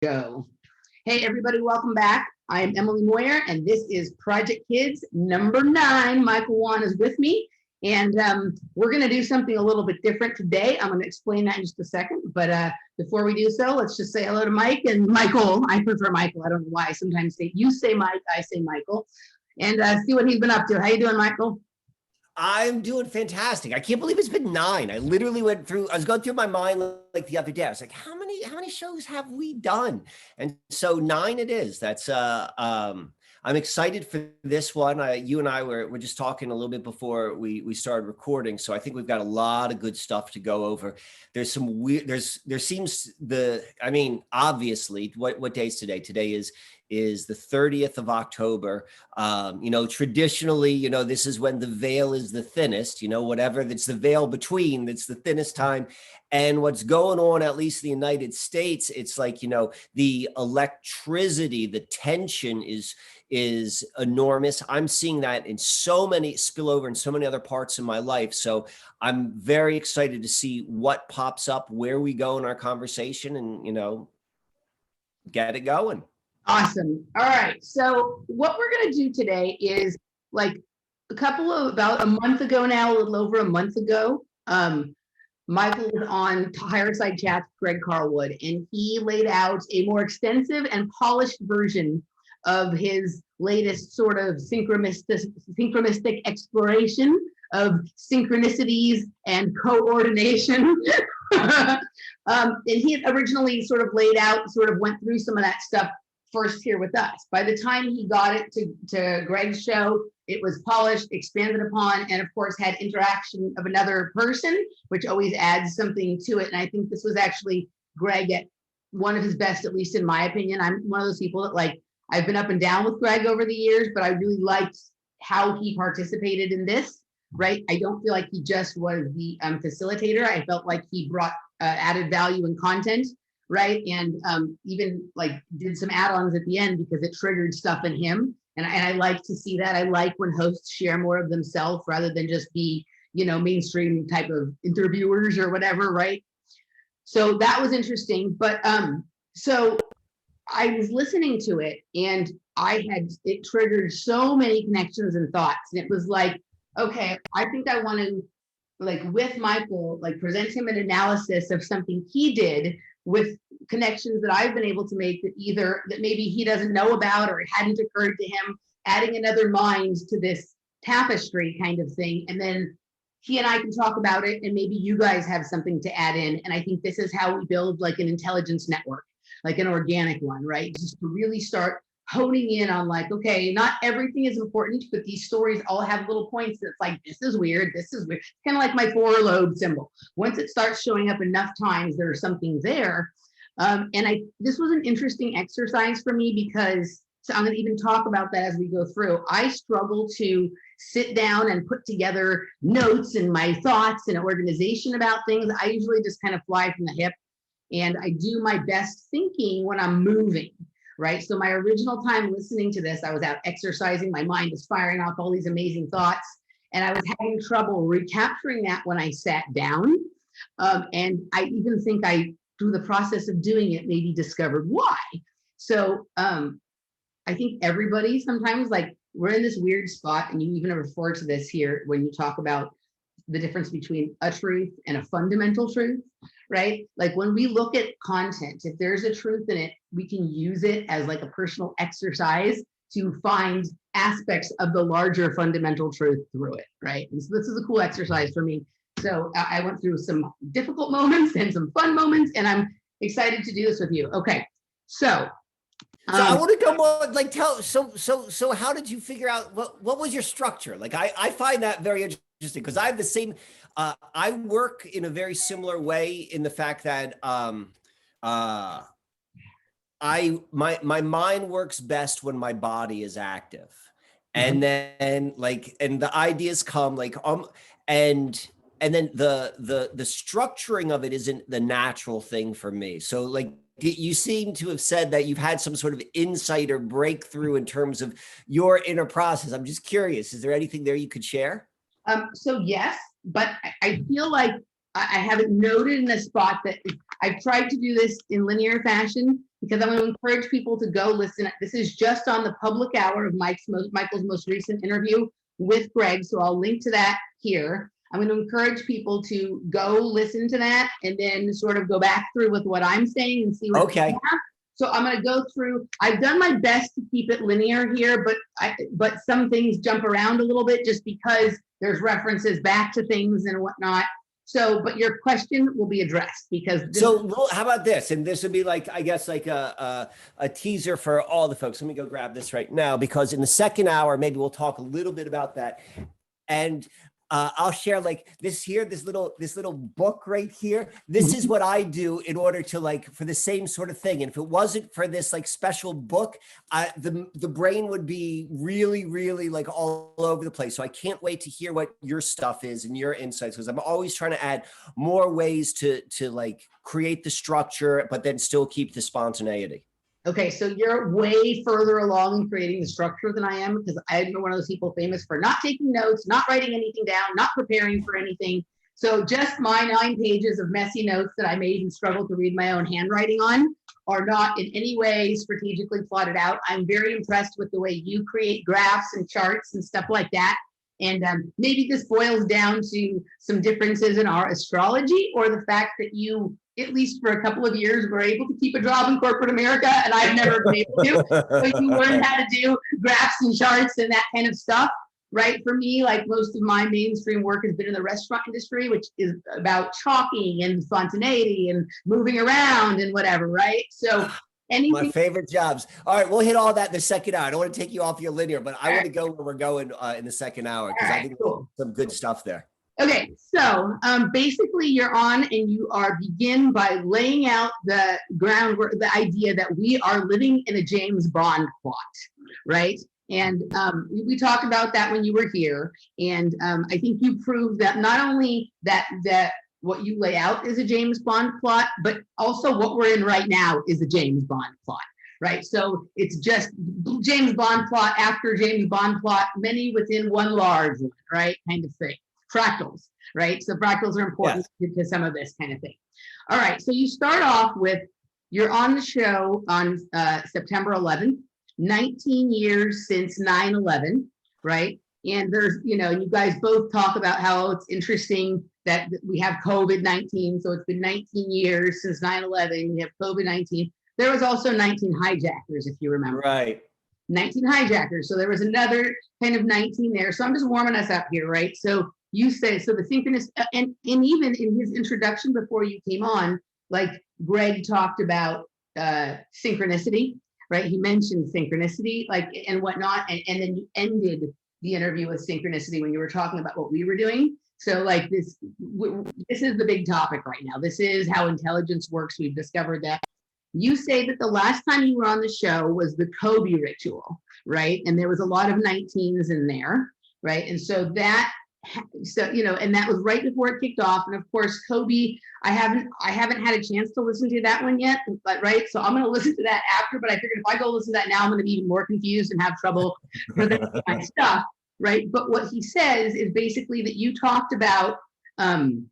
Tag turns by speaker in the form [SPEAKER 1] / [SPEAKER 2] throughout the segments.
[SPEAKER 1] Go. Hey, everybody, welcome back. I am Emily Moyer, and this is Project Kids number 9. Michael Wan is with me, and we're going to do something a little bit different today. I'm going to explain that in just a second, but before we do so, let's just say hello to Mike and Michael. I prefer Michael. I don't know why. Sometimes you say Mike, I say Michael, and see what he's been up to. How you doing, Michael?
[SPEAKER 2] I'm doing fantastic. I can't believe it's been 9. I literally I was going through my mind like the other day. I was like, how many shows have we done? And so 9 it is. I'm excited for this one. You and I were just talking a little bit before we started recording. So I think we've got a lot of good stuff to go over. There's some weird, obviously what day is today? Today is the 30th of October. Traditionally, this is when the veil is the thinnest, whatever that's the veil between, that's the thinnest time. And what's going on, at least in the United States, it's like, the electricity, the tension is enormous. I'm seeing that in so many spillover in so many other parts of my life. So I'm very excited to see what pops up, where we go in our conversation, and, get it going.
[SPEAKER 1] Awesome. All right. So what we're going to do today is like about a month ago now, a little over a month ago, Michael was on Higher Side Chats, Greg Carlwood, and he laid out a more extensive and polished version of his latest sort of synchronistic exploration of synchronicities and coordination. And he had originally sort of went through some of that stuff first here with us. By the time he got it to Greg's show, it was polished, expanded upon, and of course had interaction of another person, which always adds something to it. And I think this was actually Greg at one of his best, at least in my opinion. I'm one of those people that I've been up and down with Greg over the years, but I really liked how he participated in this, right? I don't feel like he just was the facilitator. I felt like he brought added value and content, right? And even did some add-ons at the end because it triggered stuff in him. And I like to see that. I like when hosts share more of themselves rather than just be, mainstream type of interviewers or whatever, right? So that was interesting. But so I was listening to it and it triggered so many connections and thoughts. And it was like, okay, I think I want to, with Michael, present him an analysis of something he did with connections that I've been able to make that maybe he doesn't know about or it hadn't occurred to him, adding another mind to this tapestry kind of thing. And then he and I can talk about it and maybe you guys have something to add in. And I think this is how we build an intelligence network, an organic one, right? Just to really start honing in on okay, not everything is important, but these stories all have little points that's this is weird, this is weird. Kind of like my 4-lobe symbol. Once it starts showing up enough times, there's something there. And this was an interesting exercise for me because, so I'm going to even talk about that as we go through. I struggle to sit down and put together notes and my thoughts and organization about things. I usually just kind of fly from the hip, and I do my best thinking when I'm moving. Right. So my original time listening to this, I was out exercising. My mind is firing off all these amazing thoughts. And I was having trouble recapturing that when I sat down. And I even think through the process of doing it, maybe discovered why. So I think everybody sometimes we're in this weird spot. And you even refer to this here when you talk about the difference between a truth and a fundamental truth, right? When we look at content, if there's a truth in it, we can use it as a personal exercise to find aspects of the larger fundamental truth through it, right? And so this is a cool exercise for me. So I went through some difficult moments and some fun moments, and I'm excited to do this with you. Okay, so
[SPEAKER 2] I want to go more so how did you figure out what was your structure? I find that very interesting because I have the same I work in a very similar way in the fact that my mind works best when my body is active. And then and the ideas come and then the structuring of it isn't the natural thing for me. So you seem to have said that you've had some sort of insight or breakthrough in terms of your inner process. I'm just curious, is there anything there you could share?
[SPEAKER 1] So yes, but I feel like I have it noted in a spot that I've tried to do this in linear fashion, because I'm going to encourage people to go listen. This is just on the public hour of Michael's most recent interview with Greg. So I'll link to that here. I'm going to encourage people to go listen to that and then sort of go back through with what I'm saying and see what
[SPEAKER 2] Okay.
[SPEAKER 1] So I'm going to go through. I've done my best to keep it linear here, but some things jump around a little bit just because there's references back to things and whatnot. So, but your question will be addressed because.
[SPEAKER 2] So how about this? And this would be like, I guess, like a teaser for all the folks. Let me go grab this right now, because in the second hour, maybe we'll talk a little bit about that. And I'll share like this here, this little book right here. This is what I do in order to like, for the same sort of thing. And if it wasn't for this like special book, the brain would be really, really like all over the place. So I can't wait to hear what your stuff is and your insights, because I'm always trying to add more ways to like create the structure, but then still keep the spontaneity.
[SPEAKER 1] Okay, so you're way further along in creating the structure than I am, because I'm one of those people famous for not taking notes, not writing anything down, not preparing for anything. So just my 9 pages of messy notes that I made and struggled to read my own handwriting on are not in any way strategically plotted out. I'm very impressed with the way you create graphs and charts and stuff like that. And maybe this boils down to some differences in our astrology, or the fact that you, at least for a couple of years, were able to keep a job in corporate America, and I've never been able to. So you learned how to do graphs and charts and that kind of stuff, right? For me, like most of my mainstream work has been in the restaurant industry, which is about chalking and spontaneity and moving around and whatever, right? So anything.
[SPEAKER 2] My favorite jobs. All right, we'll hit all that in the second hour. I don't want to take you off your linear, but I want to go where we're going in the second hour, because I think
[SPEAKER 1] cool.
[SPEAKER 2] Some good stuff there.
[SPEAKER 1] Okay, so basically you're on and you begin by laying out the groundwork, the idea that we are living in a James Bond plot, right? And we talked about that when you were here. And I think you proved that not only that what you lay out is a James Bond plot, but also what we're in right now is a James Bond plot, right? So it's just James Bond plot after James Bond plot, many within one large one, right? Kind of thing. Fractals, right? So fractals are important to some of this kind of thing. All right, so you start off with, you're on the show on September 11th, 19 years since 9/11, right? And there's, you guys both talk about how it's interesting that we have COVID-19. So it's been 19 years since 9/11. We have COVID-19. There was also 19 hijackers, if you remember.
[SPEAKER 2] Right.
[SPEAKER 1] 19 hijackers. So there was another kind of 19 there. So I'm just warming us up here, right? So you say, so the synchronous, and even in his introduction before you came on, like Greg talked about synchronicity, right? He mentioned synchronicity, like, and whatnot. And then you ended the interview with synchronicity when you were talking about what we were doing. So like this is the big topic right now. This is how intelligence works. We've discovered that. You say that the last time you were on the show was the Kobe ritual, right? And there was a lot of 19s in there, right? And so that, and that was right before it kicked off. And of course, Kobe, I haven't had a chance to listen to that one yet, but right. So I'm going to listen to that after, but I figured if I go listen to that now, I'm going to be even more confused and have trouble presenting my stuff, right? But what he says is basically that you talked about, the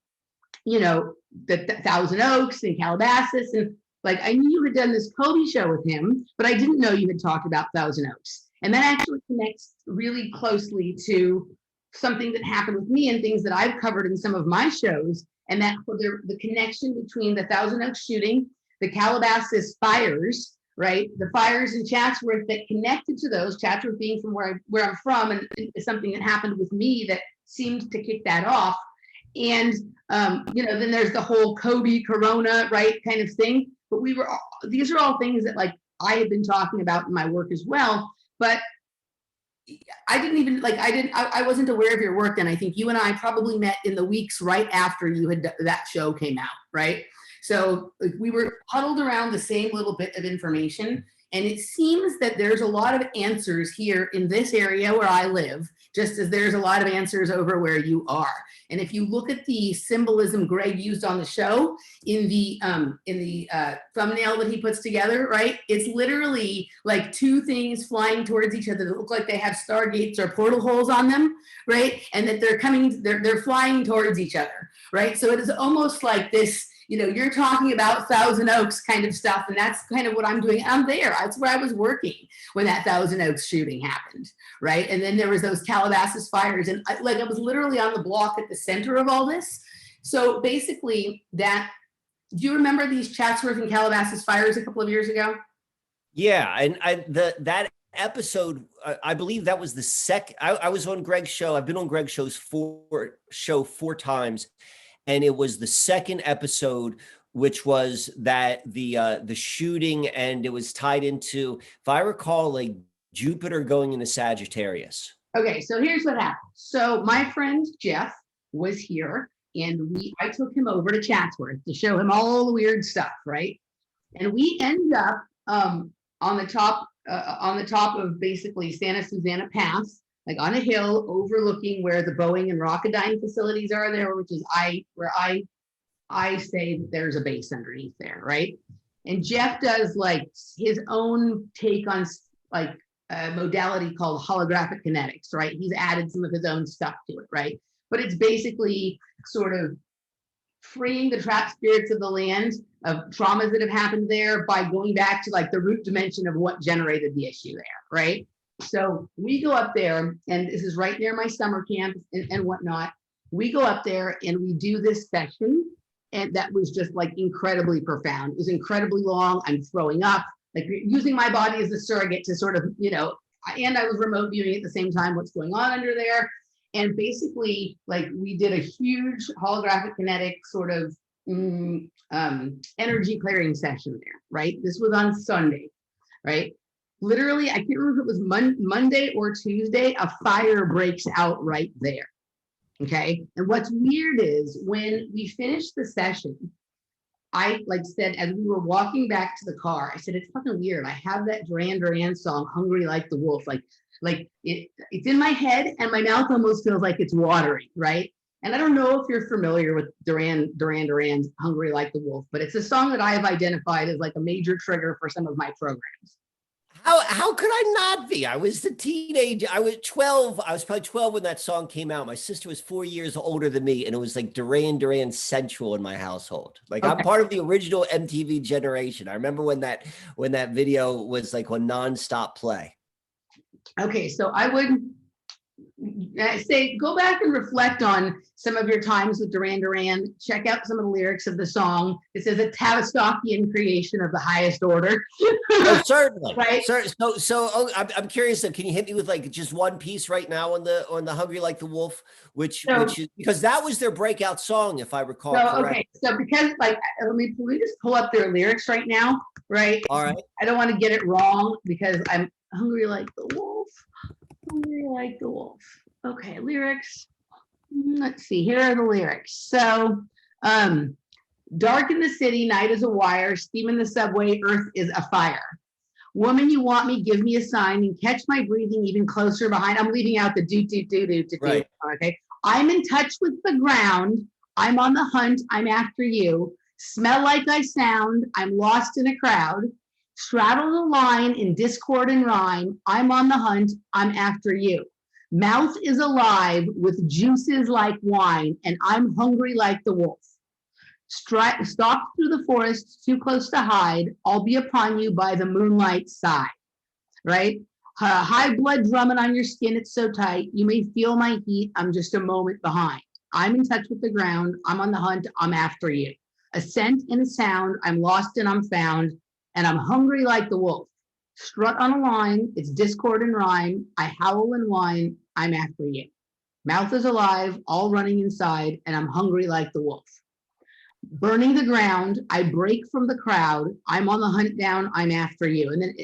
[SPEAKER 1] Thousand Oaks and Calabasas, and like, I knew you had done this Kobe show with him, but I didn't know you had talked about Thousand Oaks. And that actually connects really closely to something that happened with me and things that I've covered in some of my shows. And that the connection between the Thousand Oaks shooting, the Calabasas fires, right? The fires in Chatsworth that connected to those, Chatsworth being from where I'm from, and something that happened with me that seemed to kick that off. And, then there's the whole Kobe Corona, right, kind of thing. But these are all things that like I had been talking about in my work as well, but I didn't even I wasn't aware of your work. And I think you and I probably met in the weeks right after that show came out, right? So we were huddled around the same little bit of information. And it seems that there's a lot of answers here in this area where I live, just as there's a lot of answers over where you are. And if you look at the symbolism Greg used on the show in the thumbnail that he puts together, right? It's literally like two things flying towards each other that look like they have stargates or portal holes on them, right? And that they're flying towards each other, right? So it is almost like this you're talking about Thousand Oaks kind of stuff, and that's kind of what I'm doing. I'm there. That's where I was working when that Thousand Oaks shooting happened, right? And then there was those Calabasas fires, and I was literally on the block at the center of all this. So basically, do you remember these Chatsworth and Calabasas fires a couple of years ago?
[SPEAKER 2] Yeah, and that episode, I believe that was the second. I was on Greg's show. I've been on Greg's four times, and it was the second episode, which was that the shooting, and it was tied into, if I recall, like Jupiter going into Sagittarius.
[SPEAKER 1] Okay, so here's what happened. So my friend Jeff was here, and I took him over to Chatsworth to show him all the weird stuff, right? And we end up on the top of basically Santa Susana Pass, like on a hill overlooking where the Boeing and Rocketdyne facilities are there, which is where I say that there's a base underneath there, right? And Jeff does like his own take on like a modality called holographic kinetics, right? He's added some of his own stuff to it, right? But it's basically sort of freeing the trapped spirits of the land of traumas that have happened there by going back to like the root dimension of what generated the issue there, right? So we go up there, and this is right near my summer camp and whatnot. We go up there and we do this session, and that was just like incredibly profound. It was incredibly long. I'm throwing up, like using my body as a surrogate to sort of, and I was remote viewing at the same time what's going on under there. And basically, like we did a huge holographic kinetic sort of energy clearing session there, right? This was on Sunday, right? Literally, I can't remember if it was Monday or Tuesday, a fire breaks out right there, okay? And what's weird is when we finished the session, I said, as we were walking back to the car, I said, it's fucking weird. I have that Duran Duran song, Hungry Like the Wolf, it's in my head and my mouth almost feels like it's watering, right? And I don't know if you're familiar with Duran's Hungry Like the Wolf, but it's a song that I have identified as like a major trigger for some of my programs.
[SPEAKER 2] How could I not be? I was the teenager. I was 12. I was probably 12 when that song came out. My sister was 4 years older than me, and it was like Duran central in my household. Like, okay. I'm part of the original MTV generation. I remember when that video was like on nonstop play. Okay,
[SPEAKER 1] so I would say go back and reflect on some of your times with Duran Duran. Check out some of the lyrics of the song. This is a Tavistockian creation of the highest order.
[SPEAKER 2] Oh, certainly,
[SPEAKER 1] right?
[SPEAKER 2] So I'm curious. So, can you hit me with like just one piece right now on the Hungry Like the Wolf, which is because that was their breakout song, if I recall correctly.
[SPEAKER 1] Okay, so because let me just pull up their lyrics right now, right?
[SPEAKER 2] All right.
[SPEAKER 1] I don't want to get it wrong because I'm hungry like the wolf. Hungry like the wolf. Okay, lyrics. Let's see. Here are the lyrics. So, dark in the city, night is a wire, steam in the subway, earth is a fire. Woman, you want me, give me a sign and catch my breathing even closer behind. I'm leaving out the do. Right. Okay. I'm in touch with the ground. I'm on the hunt. I'm after you. Smell like I sound. I'm lost in a crowd. Straddle the line in discord and rhyme. I'm on the hunt. I'm after you. Mouth is alive with juices like wine, and I'm hungry like the wolf. Stalk through the forest, too close to hide. I'll be upon you by the moonlight side, right? High blood drumming on your skin, it's so tight. You may feel my heat, I'm just a moment behind. I'm in touch with the ground, I'm on the hunt, I'm after you. A scent and a sound, I'm lost and I'm found, and I'm hungry like the wolf. Strut on a line, it's discord and rhyme. I howl and whine, I'm after you. Mouth is alive, all running inside, and I'm hungry like the wolf. Burning the ground, I break from the crowd. I'm on the hunt down, I'm after you. And then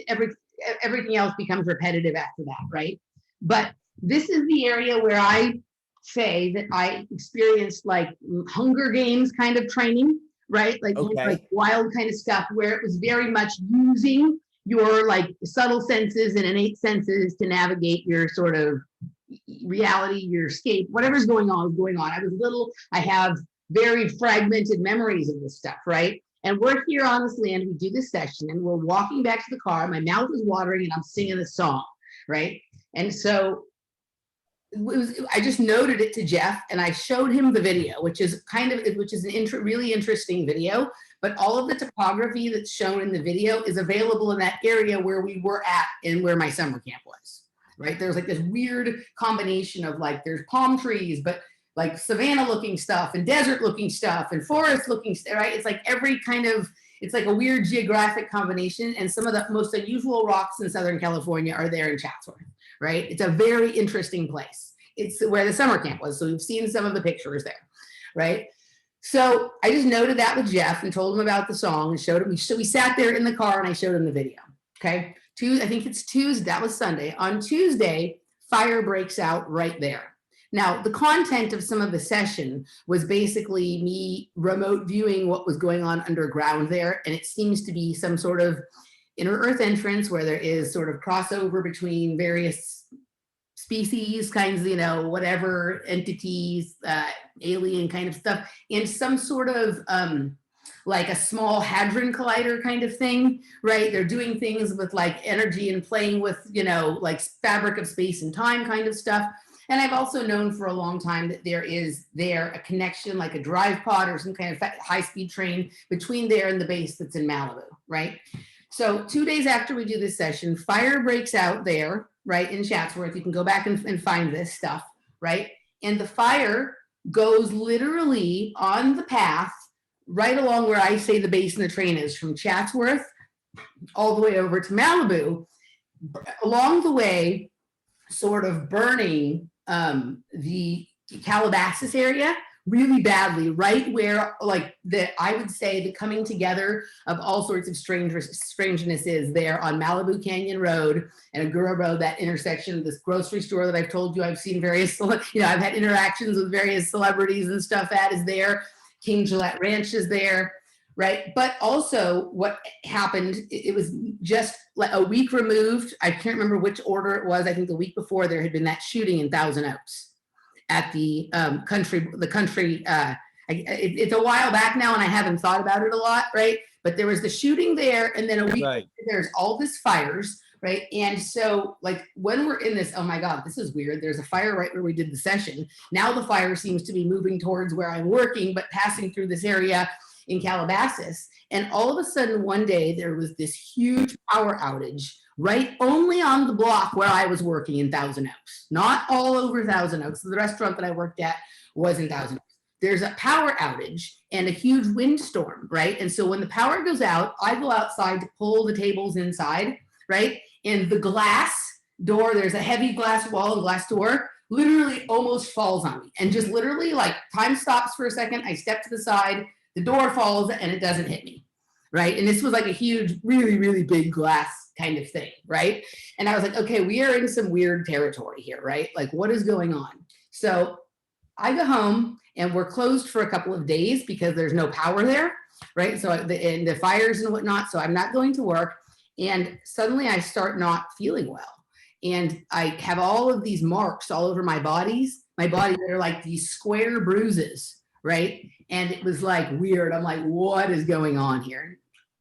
[SPEAKER 1] everything else becomes repetitive after that, right? But this is the area where I say that I experienced like Hunger Games kind of training, right? Like wild kind of stuff where it was very much using your like subtle senses and innate senses to navigate your sort of reality, your escape, whatever's going on is going on. I was little, I have very fragmented memories of this stuff, right? And we're here on this land, we do this session and we're walking back to the car, my mouth is watering and I'm singing the song, right? And so I just noted it to Jeff and I showed him the video, which is an really interesting video, but all of the topography that's shown in the video is available in that area where we were at and where my summer camp was, right? There's like this weird combination of like, there's palm trees, but like savanna looking stuff and desert looking stuff and forest looking stuff, right? It's like it's like a weird geographic combination, and some of the most unusual rocks in Southern California are there in Chatsworth, right? It's a very interesting place. It's where the summer camp was, so we've seen some of the pictures there, right? So I just noted that with Jeff and told him about the song and showed him. So we sat there in the car and I showed him the video, okay? I think it's Tuesday, that was Sunday. On Tuesday, fire breaks out right there. Now, the content of some of the session was basically me remote viewing what was going on underground there. And it seems to be some sort of inner earth entrance where there is sort of crossover between various species, kinds, whatever entities, alien kind of stuff, and some sort of like a small hadron collider kind of thing, right? They're doing things with like energy and playing with, like fabric of space and time kind of stuff. And I've also known for a long time that there is a connection, like a drive pod or some kind of high-speed train between there and the base that's in Malibu, right? So 2 days after we do this session, fire breaks out there, right, in Chatsworth. You can go back and find this stuff, right? And the fire goes literally on the path right along where I say the base and the train is, from Chatsworth all the way over to Malibu. Along the way, sort of burning the Calabasas area really badly, right where I would say the coming together of all sorts of strangeness is there on Malibu Canyon Road and Agoura Road, that intersection, this grocery store that I've told you I've seen various, I've had interactions with various celebrities and stuff at is there. King Gillette Ranch is there, right? But also what happened, it was just like a week removed. I can't remember which order it was. I think the week before there had been that shooting in Thousand Oaks at the country. It's a while back now and I haven't thought about it a lot, right? But there was the shooting there, and then a week later, there's all this fires, right? And so like when we're in this, oh my God, this is weird. There's a fire right where we did the session. Now the fire seems to be moving towards where I'm working, but passing through this area in Calabasas. And all of a sudden one day there was this huge power outage right only on the block where I was working in Thousand Oaks, not all over Thousand Oaks. The restaurant that I worked at was in Thousand Oaks. There's a power outage and a huge windstorm, right? And so when the power goes out, I go outside to pull the tables inside, right? And the glass door, there's a heavy glass wall and glass door, literally almost falls on me. And just literally like time stops for a second. I step to the side, the door falls and it doesn't hit me, right? And this was like a huge, really, really big glass kind of thing, right? And I was like, okay, we are in some weird territory here, right? Like what is going on? So I go home and we're closed for a couple of days because there's no power there, right? So and the fires and whatnot, so I'm not going to work. And suddenly I start not feeling well. And I have all of these marks all over my body that are like these square bruises, right? And it was like weird. I'm like, what is going on here?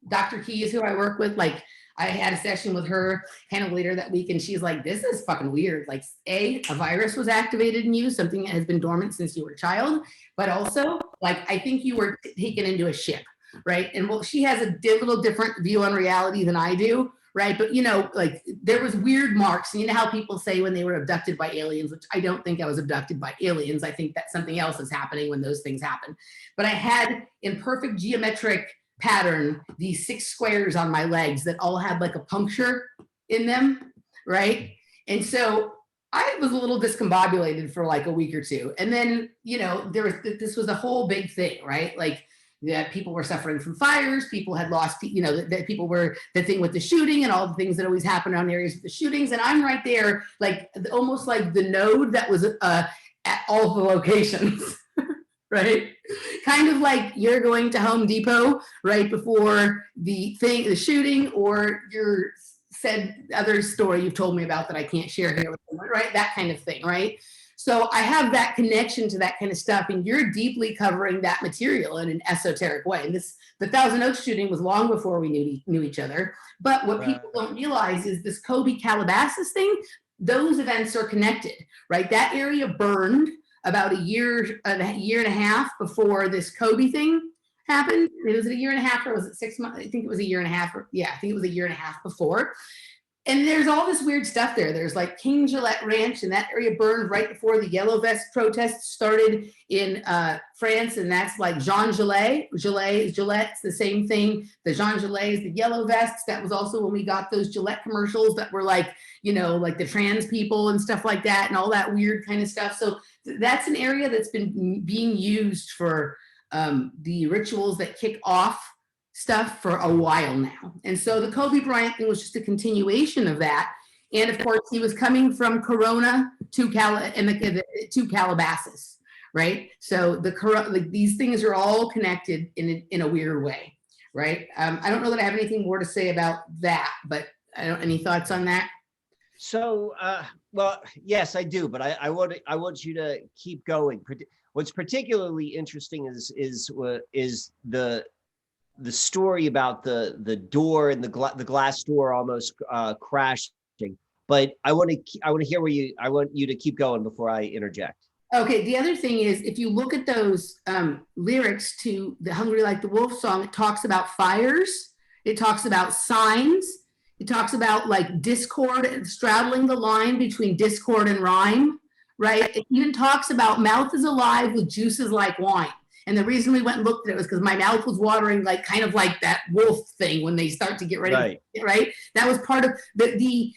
[SPEAKER 1] Dr. Keys, who I work with, like I had a session with her kind of later that week, and she's like, this is fucking weird. Like a virus was activated in you, something that has been dormant since you were a child, but also like, I think you were taken into a ship, right? And well, she has a little different view on reality than I do, right? But like there was weird marks. And you know how people say when they were abducted by aliens, which I don't think I was abducted by aliens. I think that something else is happening when those things happen. But I had in perfect geometric pattern these 6 squares on my legs that all had like a puncture in them, right? And so I was a little discombobulated for like a week or two. And then, this was a whole big thing, right? Like that people were suffering from fires, people had lost, that people were the thing with the shooting and all the things that always happen around areas with the shootings. And I'm right there, like almost like the node that was at all the locations, right? Kind of like you're going to Home Depot right before the shooting, or your said other story you've told me about that I can't share here, right? That kind of thing, right? So I have that connection to that kind of stuff, and you're deeply covering that material in an esoteric way. And the Thousand Oaks shooting was long before we knew each other. But what people don't realize is this Kobe Calabasas thing, those events are connected, right? That area burned about a year and a half before this Kobe thing happened. Was it a year and a half or was it 6 months? I think it was a year and a half. I think it was a year and a half before. And there's all this weird stuff there. There's like King Gillette Ranch, and that area burned right before the Yellow Vest protests started in France, and that's like Jean Gillet. Gillette's the same thing. The Jean Gillet is the Yellow Vests. That was also when we got those Gillette commercials that were like, like the trans people and stuff like that, and all that weird kind of stuff. So that's an area that's been being used for the rituals that kick off stuff for a while now. And so the Kobe Bryant thing was just a continuation of that. And of course, he was coming from Corona to Calabasas, right? So these things are all connected in a weird way, right? I don't know that I have anything more to say about that, but any thoughts on that?
[SPEAKER 2] So, well, yes, I do, but I want you to keep going. What's particularly interesting is the story about the door and the glass door almost crashing. But I want you to keep going before I interject.
[SPEAKER 1] Okay. The other thing is, if you look at those lyrics to the Hungry Like the Wolf song, it talks about fires. It talks about signs. It talks about like discord, straddling the line between discord and rhyme, right? It even talks about mouth is alive with juices like wine. And the reason we went and looked at it was because my mouth was watering, like kind of like that wolf thing when they start to get ready, right? That was part of the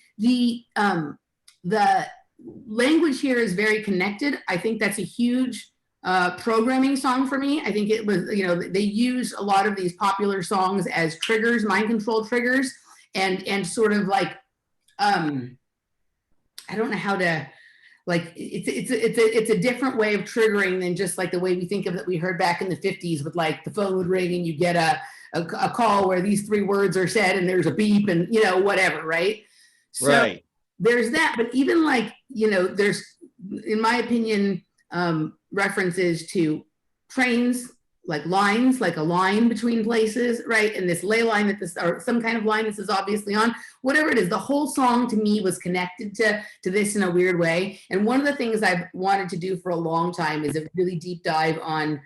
[SPEAKER 1] language here is very connected. I think that's a huge programming song for me. I think it was, they use a lot of these popular songs as triggers, mind control triggers, and sort of like, I don't know how to. Like it's a different way of triggering than just like the way we think of that we heard back in the 50s with like the phone would ring and you get a call where these 3 words are said and there's a beep and whatever, right? So there's that, but even like there's, in my opinion, references to trains, like lines, like a line between places, right? And this ley line or some kind of line this is obviously on, whatever it is, the whole song to me was connected to this in a weird way. And one of the things I've wanted to do for a long time is a really deep dive on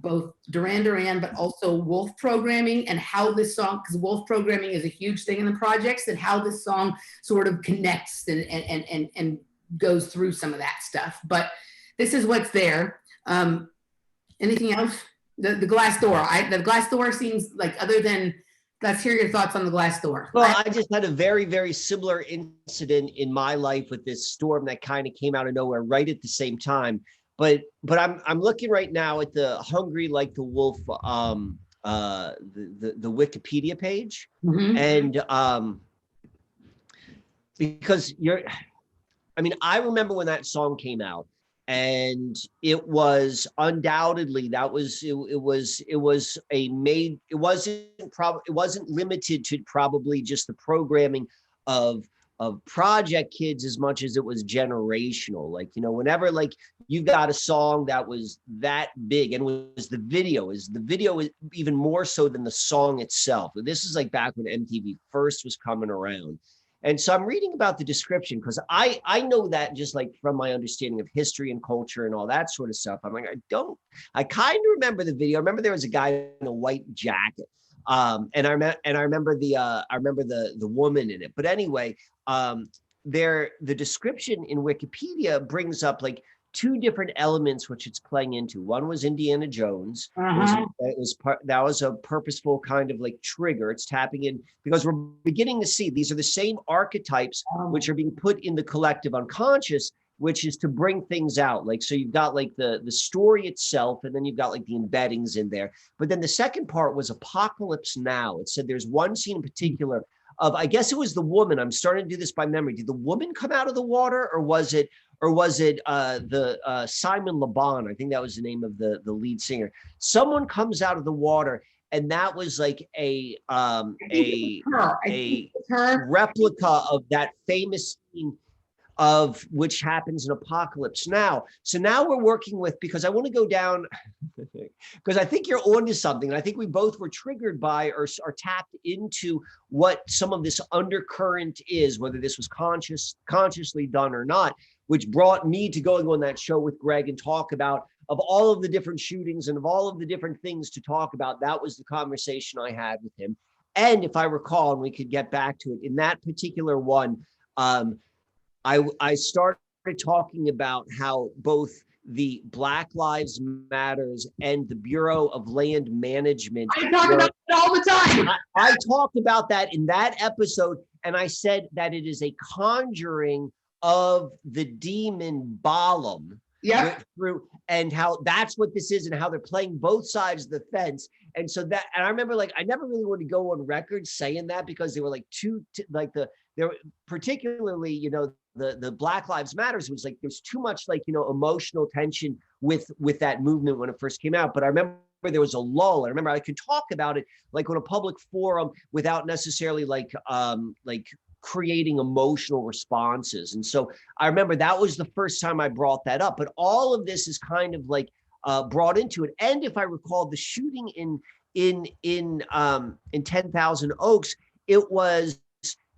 [SPEAKER 1] both Duran Duran, but also wolf programming and how this song, because wolf programming is a huge thing in the projects, and how this song sort of connects and goes through some of that stuff. But this is what's there. Anything else? The glass door. The glass door seems like, other than, let's hear your thoughts on the glass door.
[SPEAKER 2] Well, I just had a very, very similar incident in my life with this storm that kind of came out of nowhere right at the same time. But I'm looking right now at the Hungry Like the Wolf, the Wikipedia page, and because I remember when that song came out. And it was undoubtedly it wasn't limited to probably just the programming of project kids as much as it was generational. Like, whenever like you got a song that was that big, and the video is even more so than the song itself. This is like back when MTV first was coming around. And so I'm reading about the description because I know that just like from my understanding of history and culture and all that sort of stuff. I'm like, I kind of remember the video. I remember there was a guy in a white jacket. And I remember the woman in it. But anyway, the description in Wikipedia brings up like 2 different elements which it's playing into. One was Indiana Jones. That was a purposeful kind of like trigger. It's tapping in because we're beginning to see these are the same archetypes which are being put in the collective unconscious, which is to bring things out. Like, so you've got like the story itself, and then you've got like the embeddings in there. But then the second part was Apocalypse Now. It said there's one scene in particular of, I guess it was the woman. I'm starting to do this by memory. Did the woman come out of the water, or was it the Simon Le Bon? I think that was the name of the lead singer. Someone comes out of the water, and that was like a replica of that famous scene of which happens in Apocalypse Now. So now we're working with, because I want to go down, because I think you're onto something. And I think we both were triggered by or tapped into what some of this undercurrent is, whether this was consciously done or not, which brought me to going on that show with Greg and talk about, of all of the different shootings and of all of the different things to talk about. That was the conversation I had with him. And if I recall, and we could get back to it, in that particular one, I started talking about how both the Black Lives Matters and the Bureau of Land Management.
[SPEAKER 1] I talk about it all the time.
[SPEAKER 2] I talked about that in that episode, and I said that it is a conjuring of the demon Balaam.
[SPEAKER 1] Yeah.
[SPEAKER 2] Through, and how that's what this is, and how they're playing both sides of the fence. And so that, and I remember, like, I never really wanted to go on record saying that, because they were like there were particularly, you know, the Black Lives Matters was like, there's too much, like, you know, emotional tension with that movement when it first came out. But I remember there was a lull. I remember I could talk about it like on a public forum without necessarily like creating emotional responses. And so I remember that was the first time I brought that up. But all of this is kind of like brought into it. And if I recall, the shooting in 10,000 Oaks, it was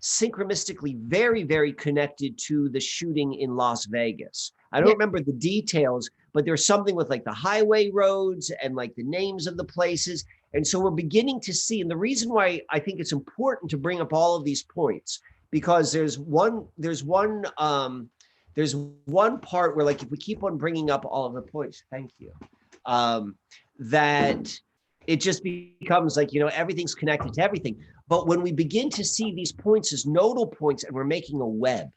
[SPEAKER 2] synchronistically very, very connected to the shooting in Las Vegas. I don't remember the details, but there's something with like the highway roads and like the names of the places. And so we're beginning to see, and the reason why I think it's important to bring up all of these points, because there's one part where, like, if we keep on bringing up all of the points, thank you, that it just becomes like, you know, everything's connected to everything. But when we begin to see these points as nodal points, and we're making a web,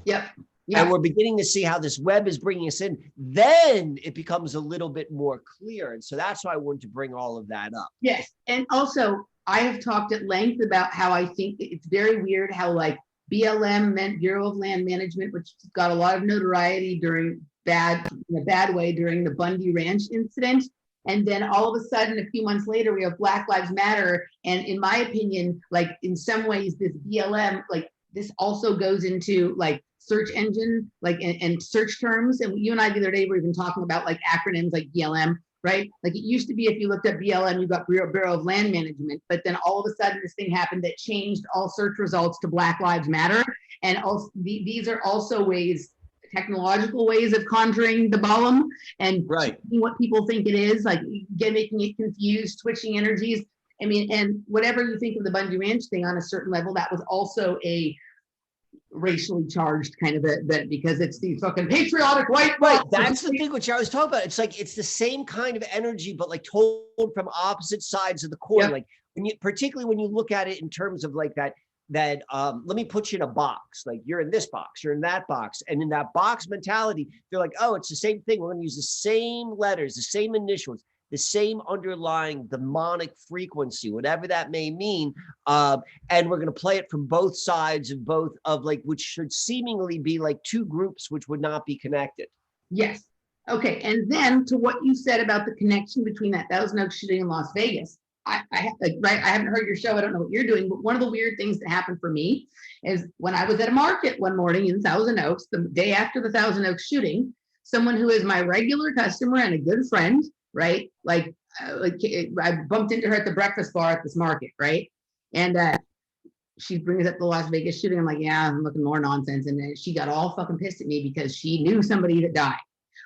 [SPEAKER 2] and we're beginning to see how this web is bringing us in, then it becomes a little bit more clear. And so that's why I wanted to bring all of that up.
[SPEAKER 1] Yes. And also, I have talked at length about how I think it's very weird how, like, BLM meant Bureau of Land Management, which got a lot of notoriety in a bad way during the Bundy Ranch incident. And then all of a sudden, a few months later, we have Black Lives Matter. And in my opinion, like, in some ways, this BLM, like, this also goes into like search engine, like, and search terms. And you and I the other day were even talking about like acronyms like BLM, right? Like, it used to be, if you looked at BLM, you got Bureau of Land Management, but then all of a sudden this thing happened that changed all search results to Black Lives Matter. And also these are also ways, technological ways of conjuring the Balaam and what people think it is, like, again, making it confused, switching energies. I mean, and whatever you think of the Bundy Ranch thing on a certain level, that was also a racially charged kind of event, because it's these fucking patriotic white.
[SPEAKER 2] Right. That's the thing which I was talking about. It's like, it's the same kind of energy, but like told from opposite sides of the coin. Like, particularly when you look at it in terms of like that let me put you in a box, like, you're in this box, you're in that box, and in that box mentality, they're like, oh, it's the same thing, we're going to use the same letters, the same initials, the same underlying demonic frequency, whatever that may mean, and we're going to play it from both sides of both of, like, which should seemingly be like two groups which would not be connected.
[SPEAKER 1] Yes. Okay. And then to what you said about the connection between that Thousand Oaks shooting in Las Vegas, I haven't heard your show. I don't know what you're doing, but one of the weird things that happened for me is when I was at a market one morning in Thousand Oaks, the day after the Thousand Oaks shooting, someone who is my regular customer and a good friend, right? Like I bumped into her at the breakfast bar at this market, right? And she brings up the Las Vegas shooting. I'm like, yeah, I'm looking more nonsense. And then she got all fucking pissed at me because she knew somebody that died,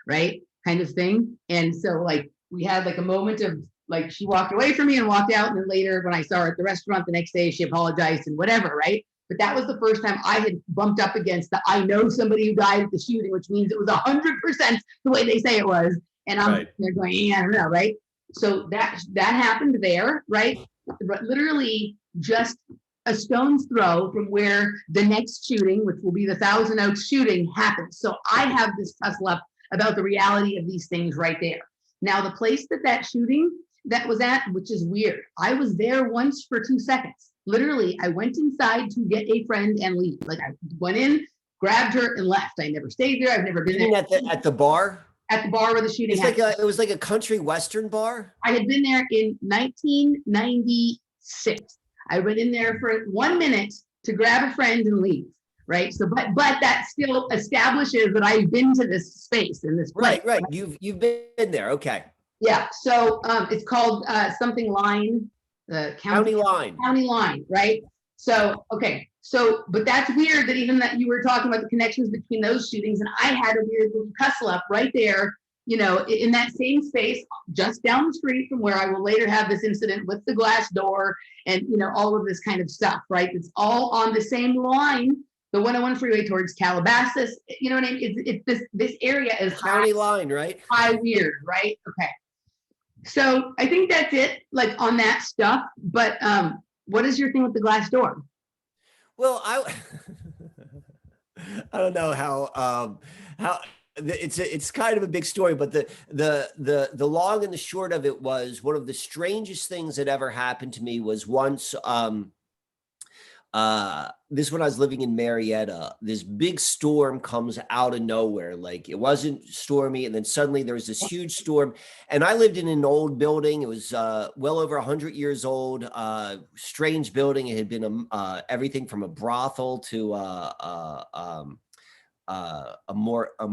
[SPEAKER 1] right? Kind of thing. And so, like, we had like a moment of, like, she walked away from me and walked out. And then later, when I saw her at the restaurant the next day, she apologized and whatever, right? But that was the first time I had bumped up against the, I know somebody who died at the shooting, which means it was 100% the way they say it was. And I'm there going, yeah, I don't know, right? So that happened there, right? But literally just a stone's throw from where the next shooting, which will be the Thousand Oaks shooting, happened. So I have this tussle up about the reality of these things right there. Now, the place that shooting that was at, which is weird, I was there once for 2 seconds. Literally, I went inside to get a friend and leave. Like, I went in, grabbed her, and left. I never stayed there. I've never been there.
[SPEAKER 2] At the bar?
[SPEAKER 1] At the bar where the shooting happened.
[SPEAKER 2] It was like a country western bar?
[SPEAKER 1] I had been there in 1996. I went in there for 1 minute to grab a friend and leave, right? So, but that still establishes that I've been to this space in this place.
[SPEAKER 2] Right. You've been there. Okay.
[SPEAKER 1] Yeah. So it's called something line, the
[SPEAKER 2] County line.
[SPEAKER 1] County line, right? So okay. So, but that's weird that even that you were talking about the connections between those shootings, and I had a weird little tussle up right there, you know, in that same space, just down the street from where I will later have this incident with the glass door and, you know, all of this kind of stuff, right? It's all on the same line, the 101 freeway towards Calabasas. You know what I mean? It's this area is
[SPEAKER 2] County line, right?
[SPEAKER 1] high weird, right? Okay. So I think that's it, like on that stuff. But what is your thing with the glass door?
[SPEAKER 2] Well, I don't know how it's kind of a big story, but the long and the short of it was one of the strangest things that ever happened to me was once this when I was living in Marietta, this big storm comes out of nowhere. Like it wasn't stormy, and then suddenly there was this huge storm. And I lived in an old building. It was well over 100 years old. Strange building. It had been everything from a brothel to a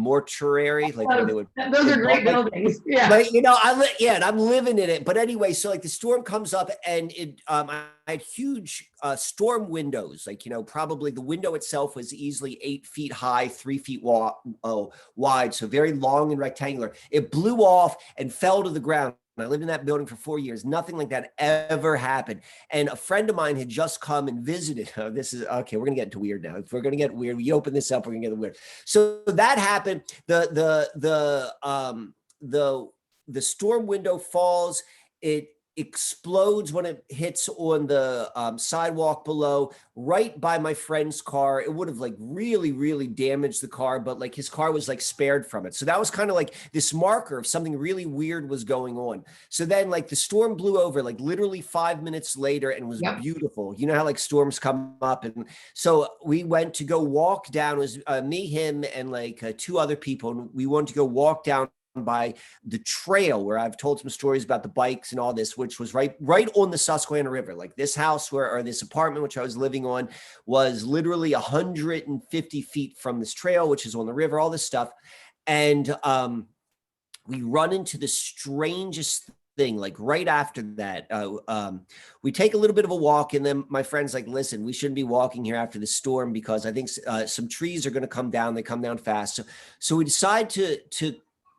[SPEAKER 2] mortuary, like when they would.
[SPEAKER 1] Those are great buildings. Yeah.
[SPEAKER 2] Like, you know, and I'm living in it. But anyway, so like the storm comes up, and I had huge storm windows. Like, you know, probably the window itself was easily 8 feet high, 3 feet wide, so very long and rectangular. It blew off and fell to the ground. I lived in that building for 4 years. Nothing like that ever happened. And a friend of mine had just come and visited. Oh, this is okay. We're going to get into weird now. If we're going to get weird, we open this up, we're going to get weird. So that happened. The storm window falls. It explodes when it hits on the sidewalk below, right by my friend's car. It would have like really damaged the car, but like his car was like spared from it. So that was kind of like this marker of something really weird was going on. So then like the storm blew over like literally 5 minutes later and was beautiful. You know how like storms come up. And so we went to go walk down. It was me, him, and like 2 other people. And we wanted to go walk down by the trail where I've told some stories about the bikes and all this, which was right on the Susquehanna River. Like this house or this apartment, which I was living on, was literally 150 feet from this trail, which is on the river, all this stuff. And we run into the strangest thing, like right after that. We take a little bit of a walk, and then my friend's like, listen, we shouldn't be walking here after the storm because I think some trees are going to come down. They come down fast. So we decide to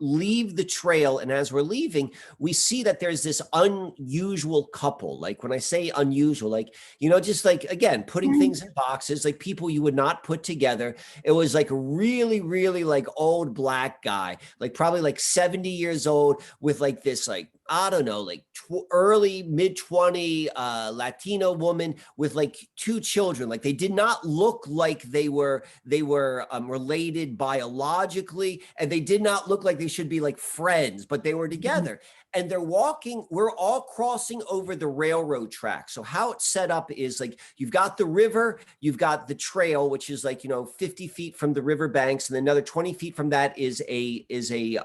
[SPEAKER 2] leave the trail. And as we're leaving, we see that there's this unusual couple. Like when I say unusual, like, you know, just like, again, putting things in boxes, like people you would not put together. It was like a really like old black guy, like probably like 70 years old with like this, like, I don't know, like early mid-20 Latino woman with like 2 children. Like they did not look like they were related biologically, and they did not look like they should be like friends, but they were together. And they're walking, we're all crossing over the railroad track. So how it's set up is like, you've got the river, you've got the trail, which is like, you know, 50 feet from the river banks. And another 20 feet from that is a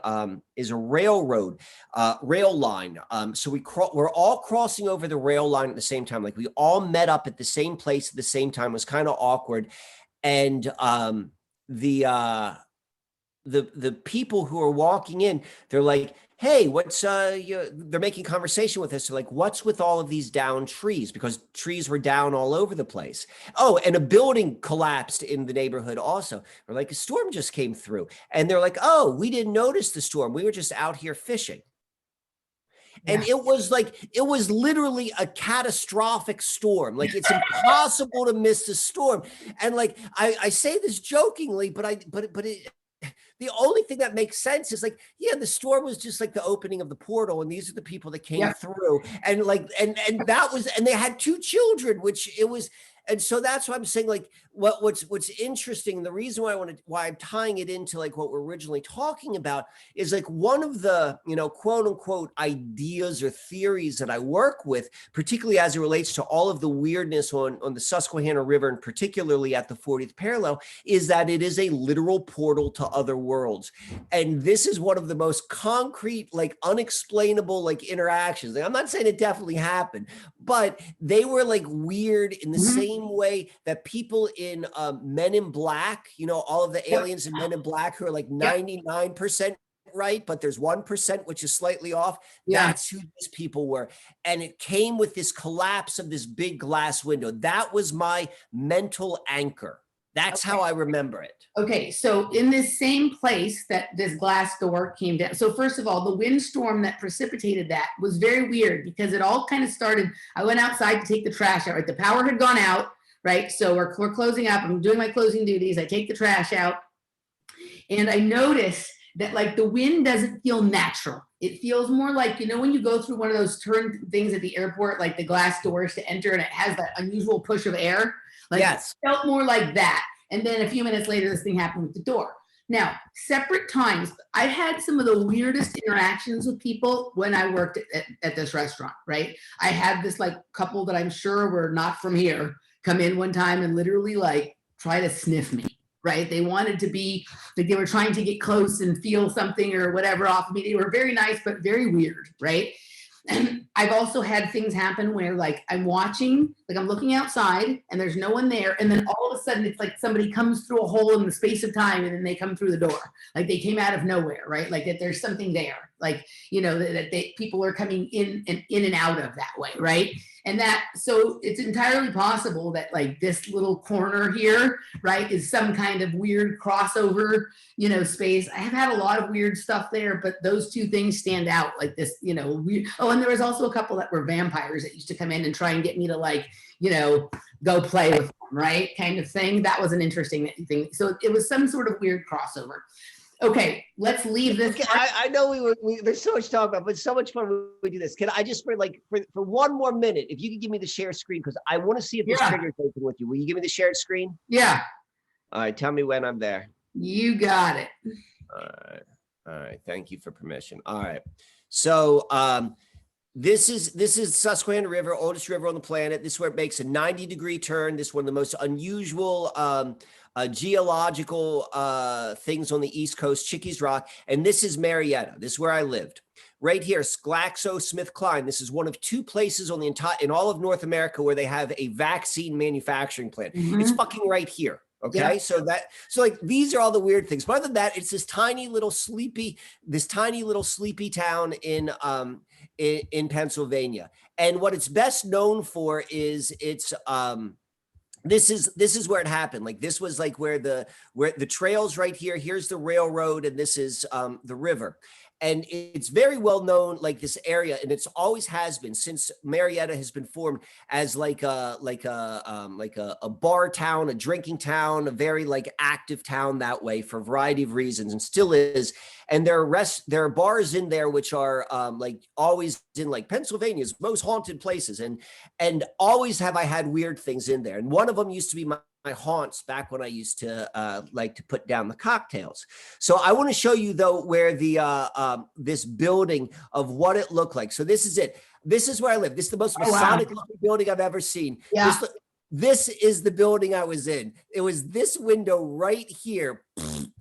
[SPEAKER 2] railroad, rail line. So we're all crossing over the rail line at the same time. Like we all met up at the same place at the same time. It was kind of awkward. And the people who are walking in, they're like, hey, what's they're making conversation with us. They're like, what's with all of these down trees? Because trees were down all over the place. Oh, and a building collapsed in the neighborhood also. We're like, a storm just came through. And they're like, oh, we didn't notice the storm. We were just out here fishing. And it was literally a catastrophic storm. Like it's impossible to miss a storm. And like, I say this jokingly, but the only thing that makes sense is like, yeah, the storm was just like the opening of the portal, and these are the people that came through, and like, and that was, and they had 2 children, which it was, and so that's why I'm saying like, what's interesting, the reason why I'm tying it into like what we're originally talking about is like one of the, you know, quote unquote ideas or theories that I work with, particularly as it relates to all of the weirdness on the Susquehanna River, and particularly at the 40th parallel, is that it is a literal portal to other worlds. And this is one of the most concrete, like unexplainable, like interactions. Like, I'm not saying it definitely happened, but they were like weird in the same way that people in Men in Black, you know, all of the aliens in Men in Black who are like 99% right, but there's 1% which is slightly off. That's who these people were. And it came with this collapse of this big glass window. That was my mental anchor. That's how I remember it.
[SPEAKER 1] Okay, so in this same place that this glass door came down. So first of all, the windstorm that precipitated that was very weird because it all kind of started. I went outside to take the trash out, right? The power had gone out, right? So we're closing up. I'm doing my closing duties. I take the trash out and I notice that like the wind doesn't feel natural. It feels more like, you know, when you go through one of those turn things at the airport, like the glass doors to enter and it has that unusual push of air. Like it felt more like that. And then a few minutes later, this thing happened with the door. Now, separate times, I've had some of the weirdest interactions with people when I worked at this restaurant, right? I had this like couple that I'm sure were not from here come in one time and literally like try to sniff me, right? They wanted to be, like they were trying to get close and feel something or whatever off of me. They were very nice, but very weird, right? And I've also had things happen where like I'm watching, like I'm looking outside and there's no one there. And then all of a sudden it's like somebody comes through a hole in the space of time and then they come through the door. Like they came out of nowhere, right? Like that there's something there, like, you know, that people are coming in and out of that way, right? And that, so it's entirely possible that like this little corner here, right, is some kind of weird crossover, you know, space. I have had a lot of weird stuff there, but those two things stand out like this, you know, weird. Oh, and there was also a couple that were vampires that used to come in and try and get me to like, you know, go play with them, right? Kind of thing. That was an interesting thing. So it was some sort of weird crossover. Okay, let's leave this.
[SPEAKER 2] Okay, I know there's so much to talk about, but it's so much fun when we do this. Can I just for one more minute, if you could give me the share screen, because I want to see if this trigger is open with you. Will you give me the shared screen?
[SPEAKER 1] Yeah.
[SPEAKER 2] All right, tell me when I'm there.
[SPEAKER 1] You got it.
[SPEAKER 2] All right. Thank you for permission. All right. So this is Susquehanna River, oldest river on the planet. This is where it makes a 90-degree turn. This is one of the most unusual geological things on the East Coast, Chickies Rock. And this is Marietta. This is where I lived. Right here, GlaxoSmithKline. This is one of two places on in all of North America where they have a vaccine manufacturing plant. Mm-hmm. It's fucking right here. Okay. Yeah. So like, these are all the weird things. But other than that, it's this tiny little sleepy town in Pennsylvania. And what it's best known for is it's, this is where it happened. Like this was like where the trail's right here. Here's the railroad, and this is the river. And it's very well known, like this area, and it's always has been since Marietta has been formed as like a bar town, a drinking town, a very like active town that way for a variety of reasons, and still is. And there are bars in there which are like always in like Pennsylvania's most haunted places, and always have I had weird things in there. And one of them used to be my haunts back when I used to like to put down the cocktails. So I want to show you though where the this building of what it looked like. So this is it. This is where I live. This is the most Masonic looking building I've ever seen. Yeah. This is the building I was in. It was this window right here,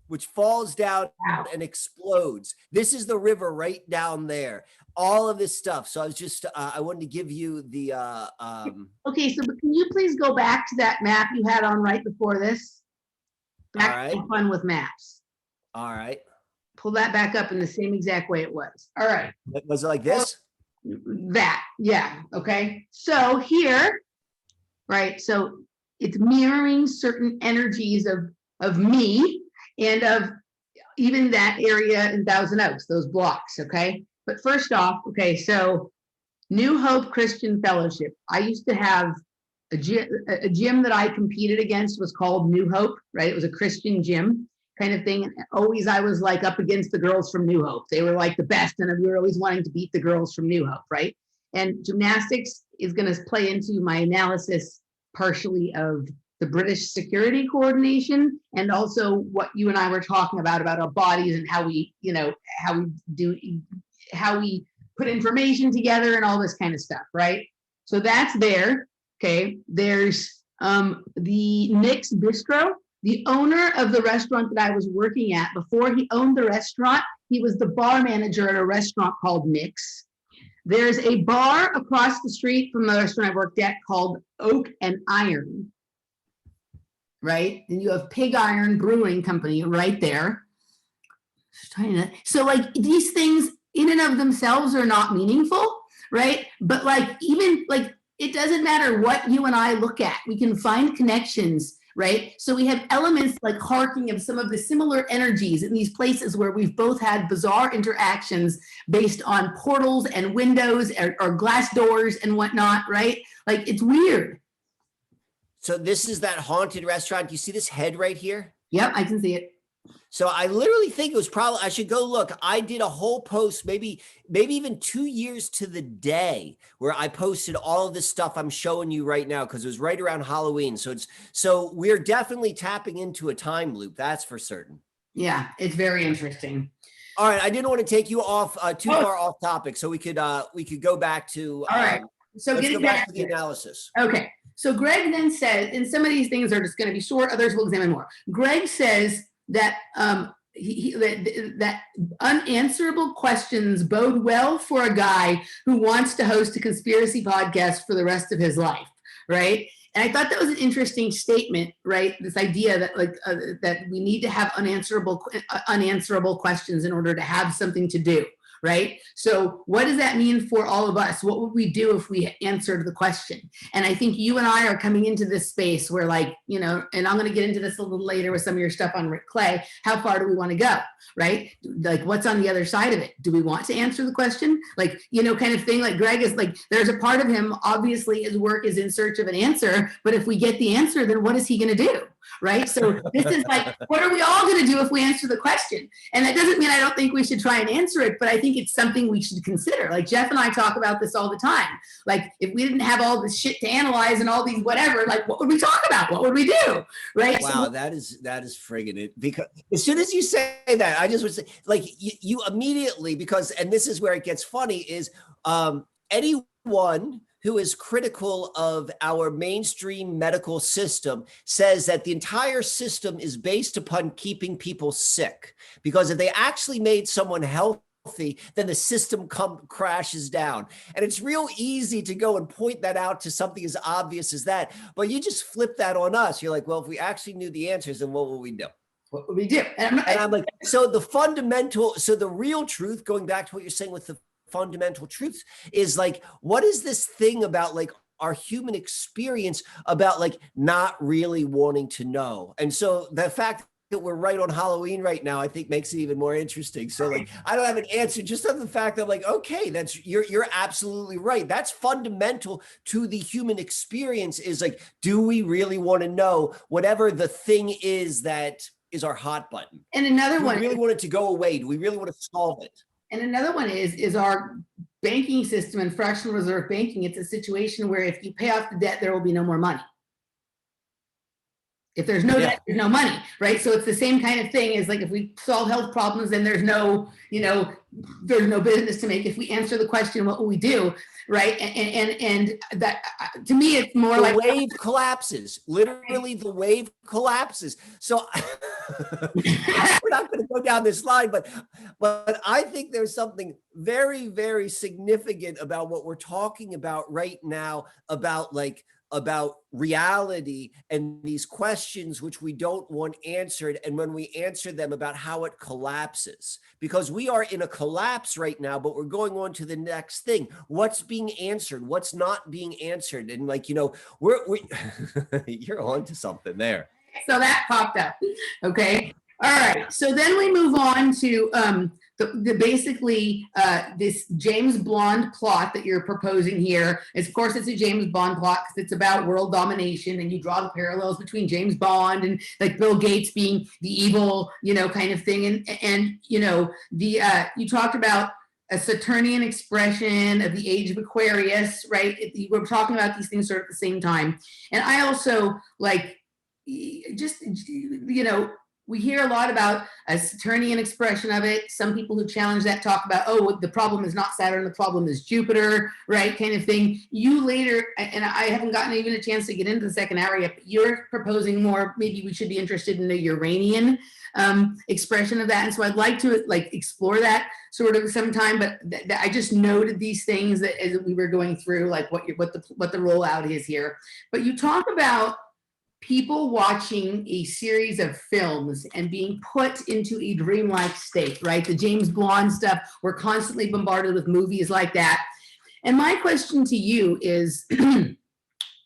[SPEAKER 2] which falls down and explodes. This is the river right down there. All of this stuff. So I was just, I wanted to give you the.
[SPEAKER 1] Okay, so can you please go back to that map you had on right before this? Back to fun with maps.
[SPEAKER 2] All right.
[SPEAKER 1] Pull that back up in the same exact way it was. All right.
[SPEAKER 2] Was it like this?
[SPEAKER 1] That, yeah, okay. So here, right, so it's mirroring certain energies of me and of even that area in Thousand Oaks, those blocks, okay? But first off, okay, so New Hope Christian Fellowship. I used to have a gym that I competed against was called New Hope, right? It was a Christian gym kind of thing. And always I was like up against the girls from New Hope. They were like the best, and we were always wanting to beat the girls from New Hope, right? And gymnastics is going to play into my analysis partially of the British security coordination, and also what you and I were talking about our bodies and how we, you know, how we put information together and all this kind of stuff, right? So that's there. Okay, there's the Nick's Bistro. The owner of the restaurant that I was working at, before he owned the restaurant, he was the bar manager at a restaurant called Nick's. There's a bar across the street from the restaurant I worked at called Oak and Iron. right? And you have Pig Iron Brewing Company right there. So like these things in and of themselves are not meaningful, right? But like even like it doesn't matter what you and I look at, we can find connections, right? So we have elements like harking of some of the similar energies in these places where we've both had bizarre interactions based on portals and windows or glass doors and whatnot, right? Like it's weird.
[SPEAKER 2] So this is that haunted restaurant. You see this head right here?
[SPEAKER 1] Yep, I can see it.
[SPEAKER 2] So I literally think it was probably, I should go look. I did a whole post, maybe even 2 years to the day, where I posted all of this stuff I'm showing you right now, because it was right around Halloween. So we're definitely tapping into a time loop. That's for certain.
[SPEAKER 1] Yeah, it's very interesting.
[SPEAKER 2] All right. I didn't want to take you off too far off topic. So we could go back to,
[SPEAKER 1] all right. So
[SPEAKER 2] let's
[SPEAKER 1] getting
[SPEAKER 2] go back to the analysis.
[SPEAKER 1] Okay. So Greg then says, and some of these things are just going to be short, others we'll examine more. Greg says that that unanswerable questions bode well for a guy who wants to host a conspiracy podcast for the rest of his life, right? And I thought that was an interesting statement, right? This idea that like that we need to have unanswerable questions in order to have something to do. Right? So what does that mean for all of us? What would we do if we answered the question? And I think you and I are coming into this space where like, you know, and I'm going to get into this a little later with some of your stuff on Rick Clay. How far do we want to go? Right? Like what's on the other side of it? Do we want to answer the question? Like, you know, kind of thing. Like Greg is like, there's a part of him, obviously his work is in search of an answer, but if we get the answer, then what is he going to do? Right? So this is like, what are we all going to do if we answer the question? And that doesn't mean I don't think we should try and answer it, but I think it's something we should consider. Like Jeff and I talk about this all the time. Like if we didn't have all this shit to analyze and all these whatever, like what would we talk about? What would we do? Right?
[SPEAKER 2] Wow, so, that is friggin' it. Because as soon as you say that, I just would say like you immediately, because, and this is where it gets funny, is anyone who is critical of our mainstream medical system says that the entire system is based upon keeping people sick. Because if they actually made someone healthy, then the system crashes down. And it's real easy to go and point that out to something as obvious as that. But you just flip that on us. You're like, well, if we actually knew the answers, then what would we do?
[SPEAKER 1] What would we do?
[SPEAKER 2] And I'm like, so the real truth, going back to what you're saying with the fundamental truths, is like, what is this thing about like our human experience about like not really wanting to know? And so the fact that we're right on Halloween right now, I think makes it even more interesting. So like, I don't have an answer, just on the fact that I'm like, okay, you're absolutely right. That's fundamental to the human experience, is like, do we really want to know whatever the thing is that is our hot button?
[SPEAKER 1] And another one,
[SPEAKER 2] do we really want it to go away? Do we really want to solve it?
[SPEAKER 1] And another one is our banking system and fractional reserve banking. It's a situation where if you pay off the debt, there will be no more money. If there's no debt, there's no money, right? So it's the same kind of thing as like if we solve health problems, then there's no, you know, there's no business to make. If we answer the question, what will we do, right? And that, to me, it's more like
[SPEAKER 2] the wave collapses. Literally, the wave collapses. So we're not going to go down this line, but I think there's something very, very significant about what we're talking about right now, about reality and these questions which we don't want answered, and when we answer them, about how it collapses, because we are in a collapse right now, but we're going on to the next thing. What's being answered? What's not being answered? And like, you know, we're you're on to something there.
[SPEAKER 1] So that popped up. Okay. All right. So then we move on to basically this James Bond plot that you're proposing here. Of course, it's a James Bond plot because it's about world domination, and you draw the parallels between James Bond and like Bill Gates being the evil, you know, kind of thing. And you know, you talked about a Saturnian expression of the age of Aquarius, right? We're talking about these things sort of at the same time. And I also like just, you know, we hear a lot about a Saturnian expression of it. Some people who challenge that talk about, oh, the problem is not Saturn, the problem is Jupiter, right? Kind of thing. You later, and I haven't gotten even a chance to get into the second hour yet, but you're proposing more, maybe we should be interested in the Uranian expression of that. And so I'd like to like explore that sort of sometime, but I just noted these things that as we were going through, like what the rollout is here. But you talk about people watching a series of films and being put into a dreamlike state, right? The James Bond stuff, we're constantly bombarded with movies like that. And my question to you is,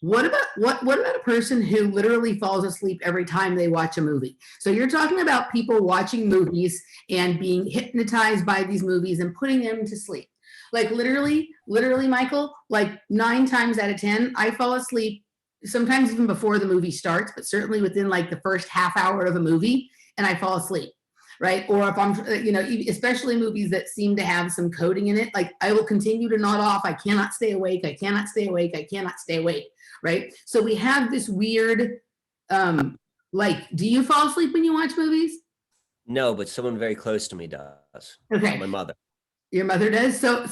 [SPEAKER 1] what about a person who literally falls asleep every time they watch a movie? So you're talking about people watching movies and being hypnotized by these movies and putting them to sleep. Like literally, Michael, like 9 times out of 10, I fall asleep, sometimes even before the movie starts, but certainly within like the first half hour of a movie, and I fall asleep. Right. Or if I'm, especially movies that seem to have some coding in it, like I will continue to nod off. I cannot stay awake. I cannot stay awake. I cannot stay awake. Right. So we have this weird, like, do you fall asleep when you watch movies?
[SPEAKER 2] No, but someone very close to me does.
[SPEAKER 1] Okay.
[SPEAKER 2] My mother.
[SPEAKER 1] Your mother does? So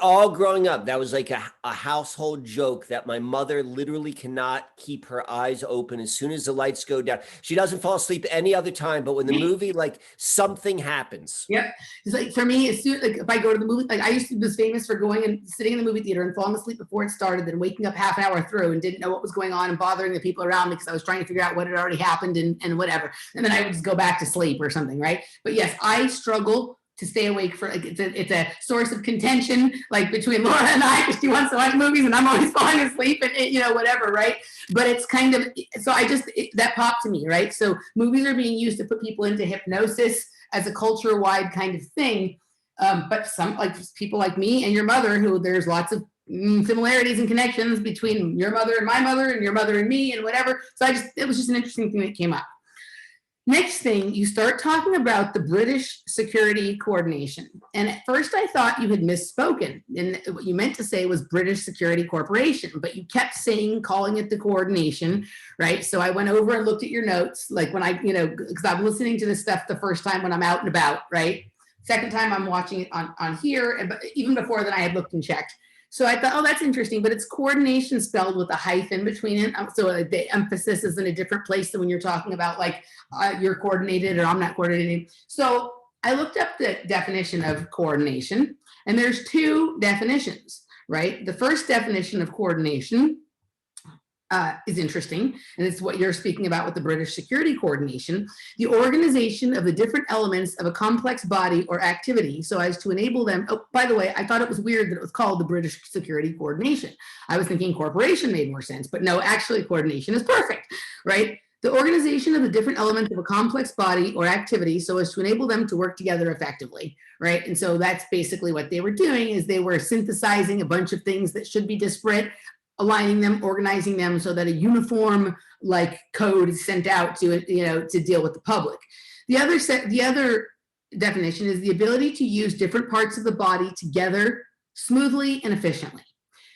[SPEAKER 2] all growing up, that was like a household joke that my mother literally cannot keep her eyes open as soon as the lights go down. She doesn't fall asleep any other time, but when the movie, like something happens.
[SPEAKER 1] Yeah. It's like for me, as soon like if I go to the movie, like I used to be famous for going and sitting in the movie theater and falling asleep before it started, then waking up half an hour through and didn't know what was going on and bothering the people around me because I was trying to figure out what had already happened and whatever. And then I would just go back to sleep or something, right? But yes, I struggle to stay awake for, like, it's a source of contention, like between Laura and I, because she wants to watch movies and I'm always falling asleep and whatever, right? But it's kind of, so that popped to me, right? So movies are being used to put people into hypnosis as a culture-wide kind of thing. But some, like people like me and your mother, who there's lots of similarities and connections between your mother and my mother and your mother and me and whatever. So it was just an interesting thing that came up. Next thing, you start talking about the British Security Coordination. And at first I thought you had misspoken. And what you meant to say was British Security Corporation, but you kept calling it the coordination, right? So I went over and looked at your notes, like when because I'm listening to this stuff the first time when I'm out and about, right? Second time I'm watching it on here, but even before then I had looked and checked. So I thought, oh, that's interesting, but it's coordination spelled with a hyphen between it. So the emphasis is in a different place than when you're talking about like you're coordinated or I'm not coordinated. So I looked up the definition of coordination, and there's 2 definitions, right? The first definition of coordination is interesting, and it's what you're speaking about with the British Security Coordination, the organization of the different elements of a complex body or activity so as to enable them. Oh, by the way, I thought it was weird that it was called the British Security Coordination. I was thinking corporation made more sense, but no, actually coordination is perfect, right? The organization of the different elements of a complex body or activity so as to enable them to work together effectively, right? And so that's basically what they were doing, is they were synthesizing a bunch of things that should be disparate, aligning them, organizing them so that a uniform like code is sent out to to deal with the public. The other definition is the ability to use different parts of the body together smoothly and efficiently.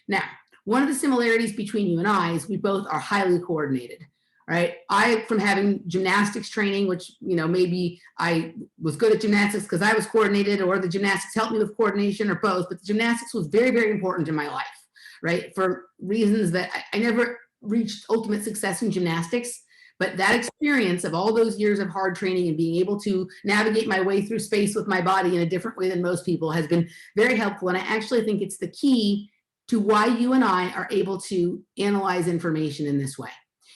[SPEAKER 1] Now, one of the similarities between you and I is we both are highly coordinated, right? I, from having gymnastics training, which, maybe I was good at gymnastics because I was coordinated, or the gymnastics helped me with coordination, or both, but the gymnastics was very, very important in my life. Right? For reasons that I never reached ultimate success in gymnastics, but that experience of all those years of hard training and being able to navigate my way through space with my body in a different way than most people has been very helpful. And I actually think it's the key to why you and I are able to analyze information in this way.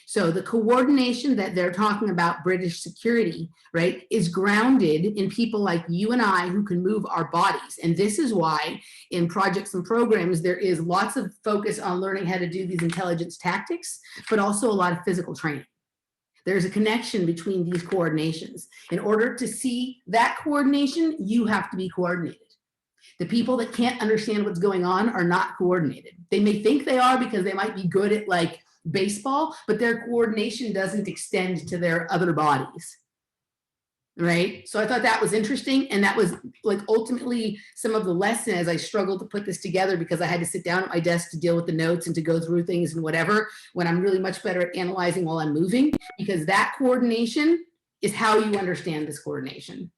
[SPEAKER 1] So the coordination that they're talking about, British security, right, is grounded in people like you and I who can move our bodies. And this is why in projects and programs, there is lots of focus on learning how to do these intelligence tactics, but also a lot of physical training. There's a connection between these coordinations. In order to see that coordination, you have to be coordinated. The people that can't understand what's going on are not coordinated. They may think they are because they might be good at like baseball, but their coordination doesn't extend to their other bodies, right? So I thought that was interesting, and that was like ultimately some of the lesson as I struggled to put this together, because I had to sit down at my desk to deal with the notes and to go through things and whatever, when I'm really much better at analyzing while I'm moving, because that coordination is how you understand this coordination.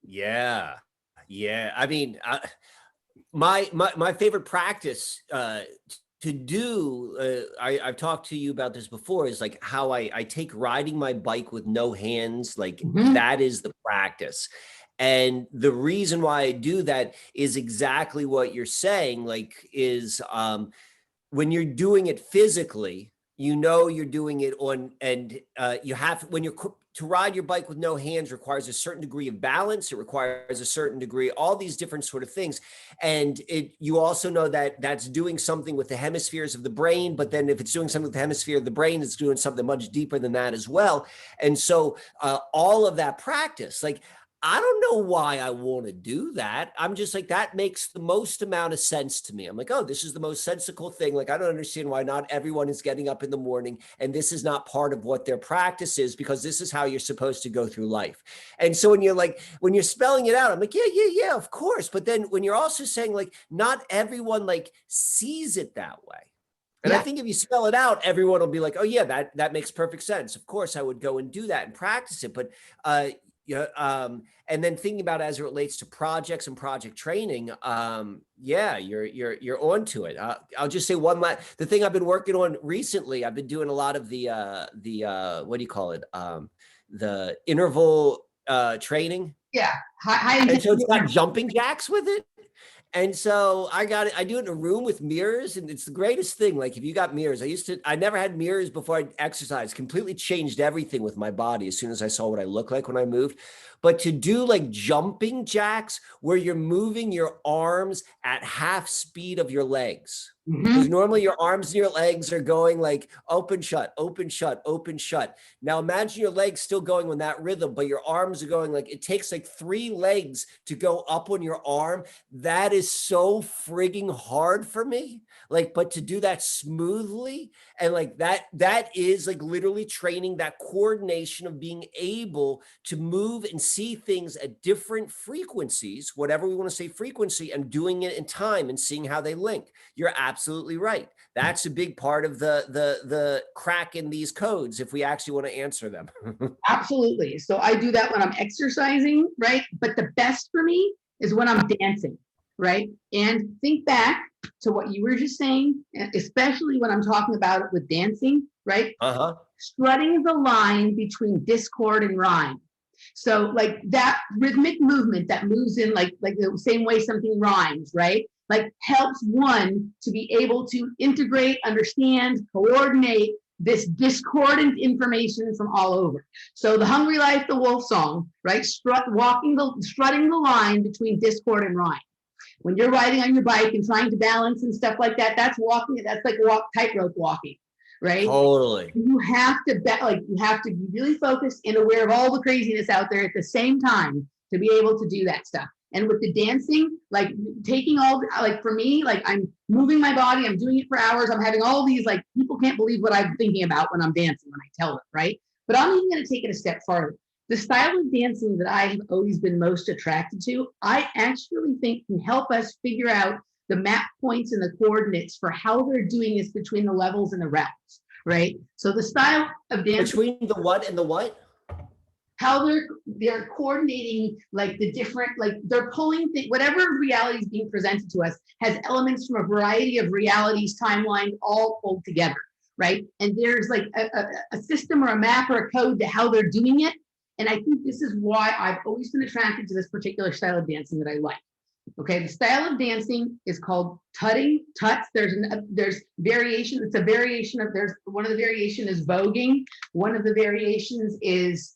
[SPEAKER 2] Yeah. I mean, my favorite practice to do, I've talked to you about this before, is like how I take riding my bike with no hands, like that is the practice. And the reason why I do that is exactly what you're saying, like is when you're doing it physically, you know you're doing it on, and you have, when you're, to ride your bike with no hands requires a certain degree of balance. It requires a certain degree, all these different sort of things. And you also know that that's doing something with the hemispheres of the brain, but then if it's doing something with the hemisphere of the brain, it's doing something much deeper than that as well. And so all of that practice, like, I don't know why I want to do that. I'm just like, that makes the most amount of sense to me. I'm like, oh, this is the most sensical thing. Like, I don't understand why not everyone is getting up in the morning and this is not part of what their practice is, because this is how you're supposed to go through life. And so when you're like, when you're spelling it out, I'm like, yeah, of course. But then when you're also saying like, not everyone like sees it that way. And I think if you spell it out, everyone will be like, oh yeah, that makes perfect sense. Of course I would go and do that and practice it. But and then thinking about it as it relates to projects and project training, you're onto it. I'll just say the thing I've been working on recently. I've been doing a lot of the what do you call it? The interval training.
[SPEAKER 1] Yeah,
[SPEAKER 2] and so it's got jumping jacks with it. And so I do it in a room with mirrors, and it's the greatest thing. Like, if you got mirrors, I never had mirrors before I exercised, completely changed everything with my body as soon as I saw what I looked like when I moved. But to do like jumping jacks where you're moving your arms at half speed of your legs. Because normally your arms and your legs are going like open, shut, open, shut, open, shut. Now imagine your legs still going on that rhythm, but your arms are going like, it takes like 3 legs to go up on your arm. That is so frigging hard for me. Like, but to do that smoothly and like that is like literally training that coordination of being able to move and see things at different frequencies, whatever we want to say frequency, and doing it in time and seeing how they link. You're absolutely right. That's a big part of the crack in these codes, if we actually want to answer them.
[SPEAKER 1] Absolutely. So I do that when I'm exercising, right? But the best for me is when I'm dancing, right? And think back to what you were just saying, especially when I'm talking about it with dancing, right? Strutting the line between discord and rhyme. So like that rhythmic movement that moves in like the same way something rhymes, right? Like helps one to be able to integrate, understand, coordinate this discordant information from all over. So the Hungry Life, the Wolf song, right? Strutting the line between discord and rhyme. When you're riding on your bike and trying to balance and stuff like that, that's walking. That's like tightrope walking, right?
[SPEAKER 2] Totally.
[SPEAKER 1] You have to you have to be really focused and aware of all the craziness out there at the same time to be able to do that stuff. And with the dancing, like taking all, like for me, like I'm moving my body, I'm doing it for hours. I'm having all these, like, people can't believe what I'm thinking about when I'm dancing, when I tell them, right? But I'm even going to take it a step farther. The style of dancing that I have always been most attracted to, I actually think can help us figure out the map points and the coordinates for how they're doing this between the levels and the realms, right? So the style of dancing.
[SPEAKER 2] Between the what and the what?
[SPEAKER 1] How they're coordinating, like the different, like they're pulling whatever reality is being presented to us has elements from a variety of realities, timelines, all pulled together, right? And there's like a system or a map or a code to how they're doing it. And I think this is why I've always been attracted to this particular style of dancing that I like. Okay, the style of dancing is called tutting, tuts. There's variation. It's a variation of, one of the variation is voguing. One of the variations is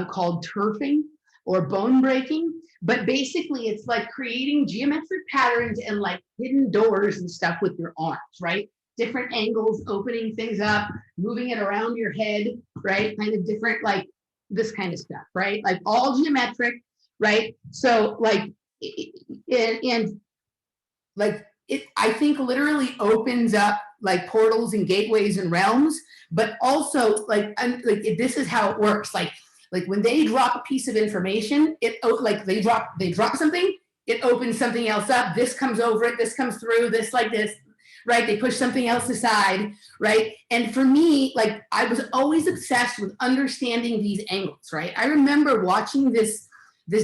[SPEAKER 1] called turfing or bone breaking. But basically it's like creating geometric patterns and like hidden doors and stuff with your arms, right? Different angles, opening things up, moving it around your head, right? Kind of different, like this kind of stuff, right? Like all geometric, right? So like, I think literally opens up like portals and gateways and realms, but also this is how it works. Like when they drop a piece of information, they drop something, it opens something else up. This comes over it, this comes through, this like this, right? They push something else aside, right? And for me, like I was always obsessed with understanding these angles, right? I remember watching this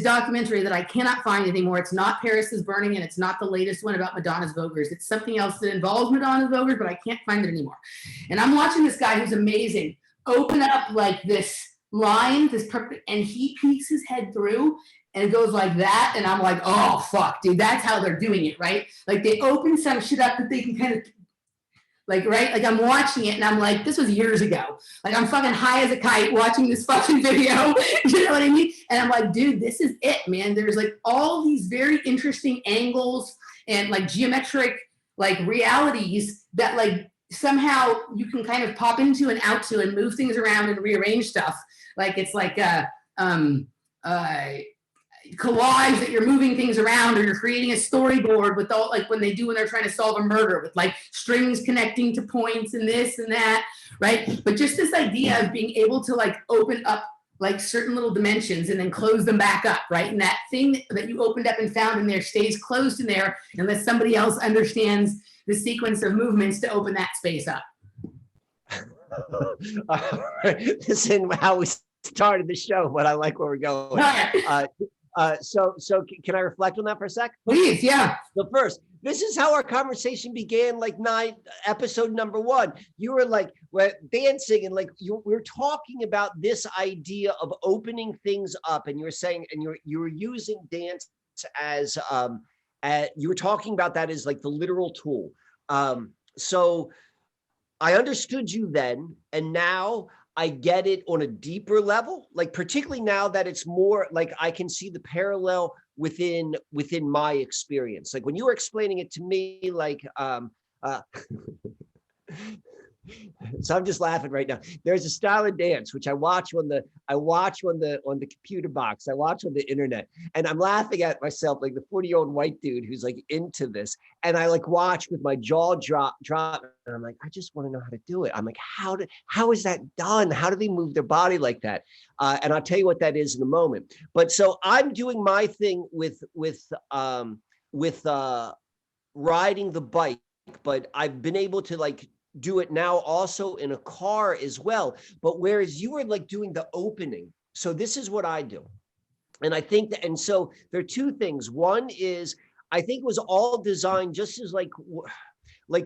[SPEAKER 1] documentary that I cannot find anymore. It's not Paris is Burning, and it's not the latest one about Madonna's Vogers. It's something else that involves Madonna's Vogers, but I can't find it anymore. And I'm watching this guy who's amazing open up like this line, and he peeks his head through and it goes like that. And I'm like, oh, fuck, dude, that's how they're doing it, right? Like they open some shit up that they can kind of Like, right? Like I'm watching it and I'm like, this was years ago. Like I'm fucking high as a kite watching this fucking video. You know what I mean? And I'm like, dude, this is it, man. There's like all these very interesting angles and like geometric like realities that like somehow you can kind of pop into and out to and move things around and rearrange stuff. Like it's like a collage that you're moving things around, or you're creating a storyboard with all, like when they're trying to solve a murder with like strings connecting to points and this and that, right? But just this idea of being able to like open up like certain little dimensions and then close them back up, right? And that thing that you opened up and found in there stays closed in there unless somebody else understands the sequence of movements to open that space up.
[SPEAKER 2] This is how we started the show, but I like where we're going. So can I reflect on that for a sec?
[SPEAKER 1] Please, yeah.
[SPEAKER 2] So first, this is how our conversation began, like episode number 1. You were like dancing and like we were talking about this idea of opening things up, and you were saying, and you were using dance as you were talking about that as like the literal tool. So I understood you then, and now I get it on a deeper level, like particularly now that it's more like I can see the parallel within my experience. Like when you were explaining it to me, like so I'm just laughing right now. There's a style of dance which I watch on the computer box. I watch on the internet, and I'm laughing at myself, like the 40-year-old white dude who's like into this. And I like watch with my jaw drop, and I'm like, I just want to know how to do it. I'm like, how is that done? How do they move their body like that? And I'll tell you what that is in a moment. But so I'm doing my thing with riding the bike, but I've been able to like do it now also in a car as well. But whereas you were like doing the opening, so this is what I do. And I think that, and so there are two things. One is, I think it was all designed just as like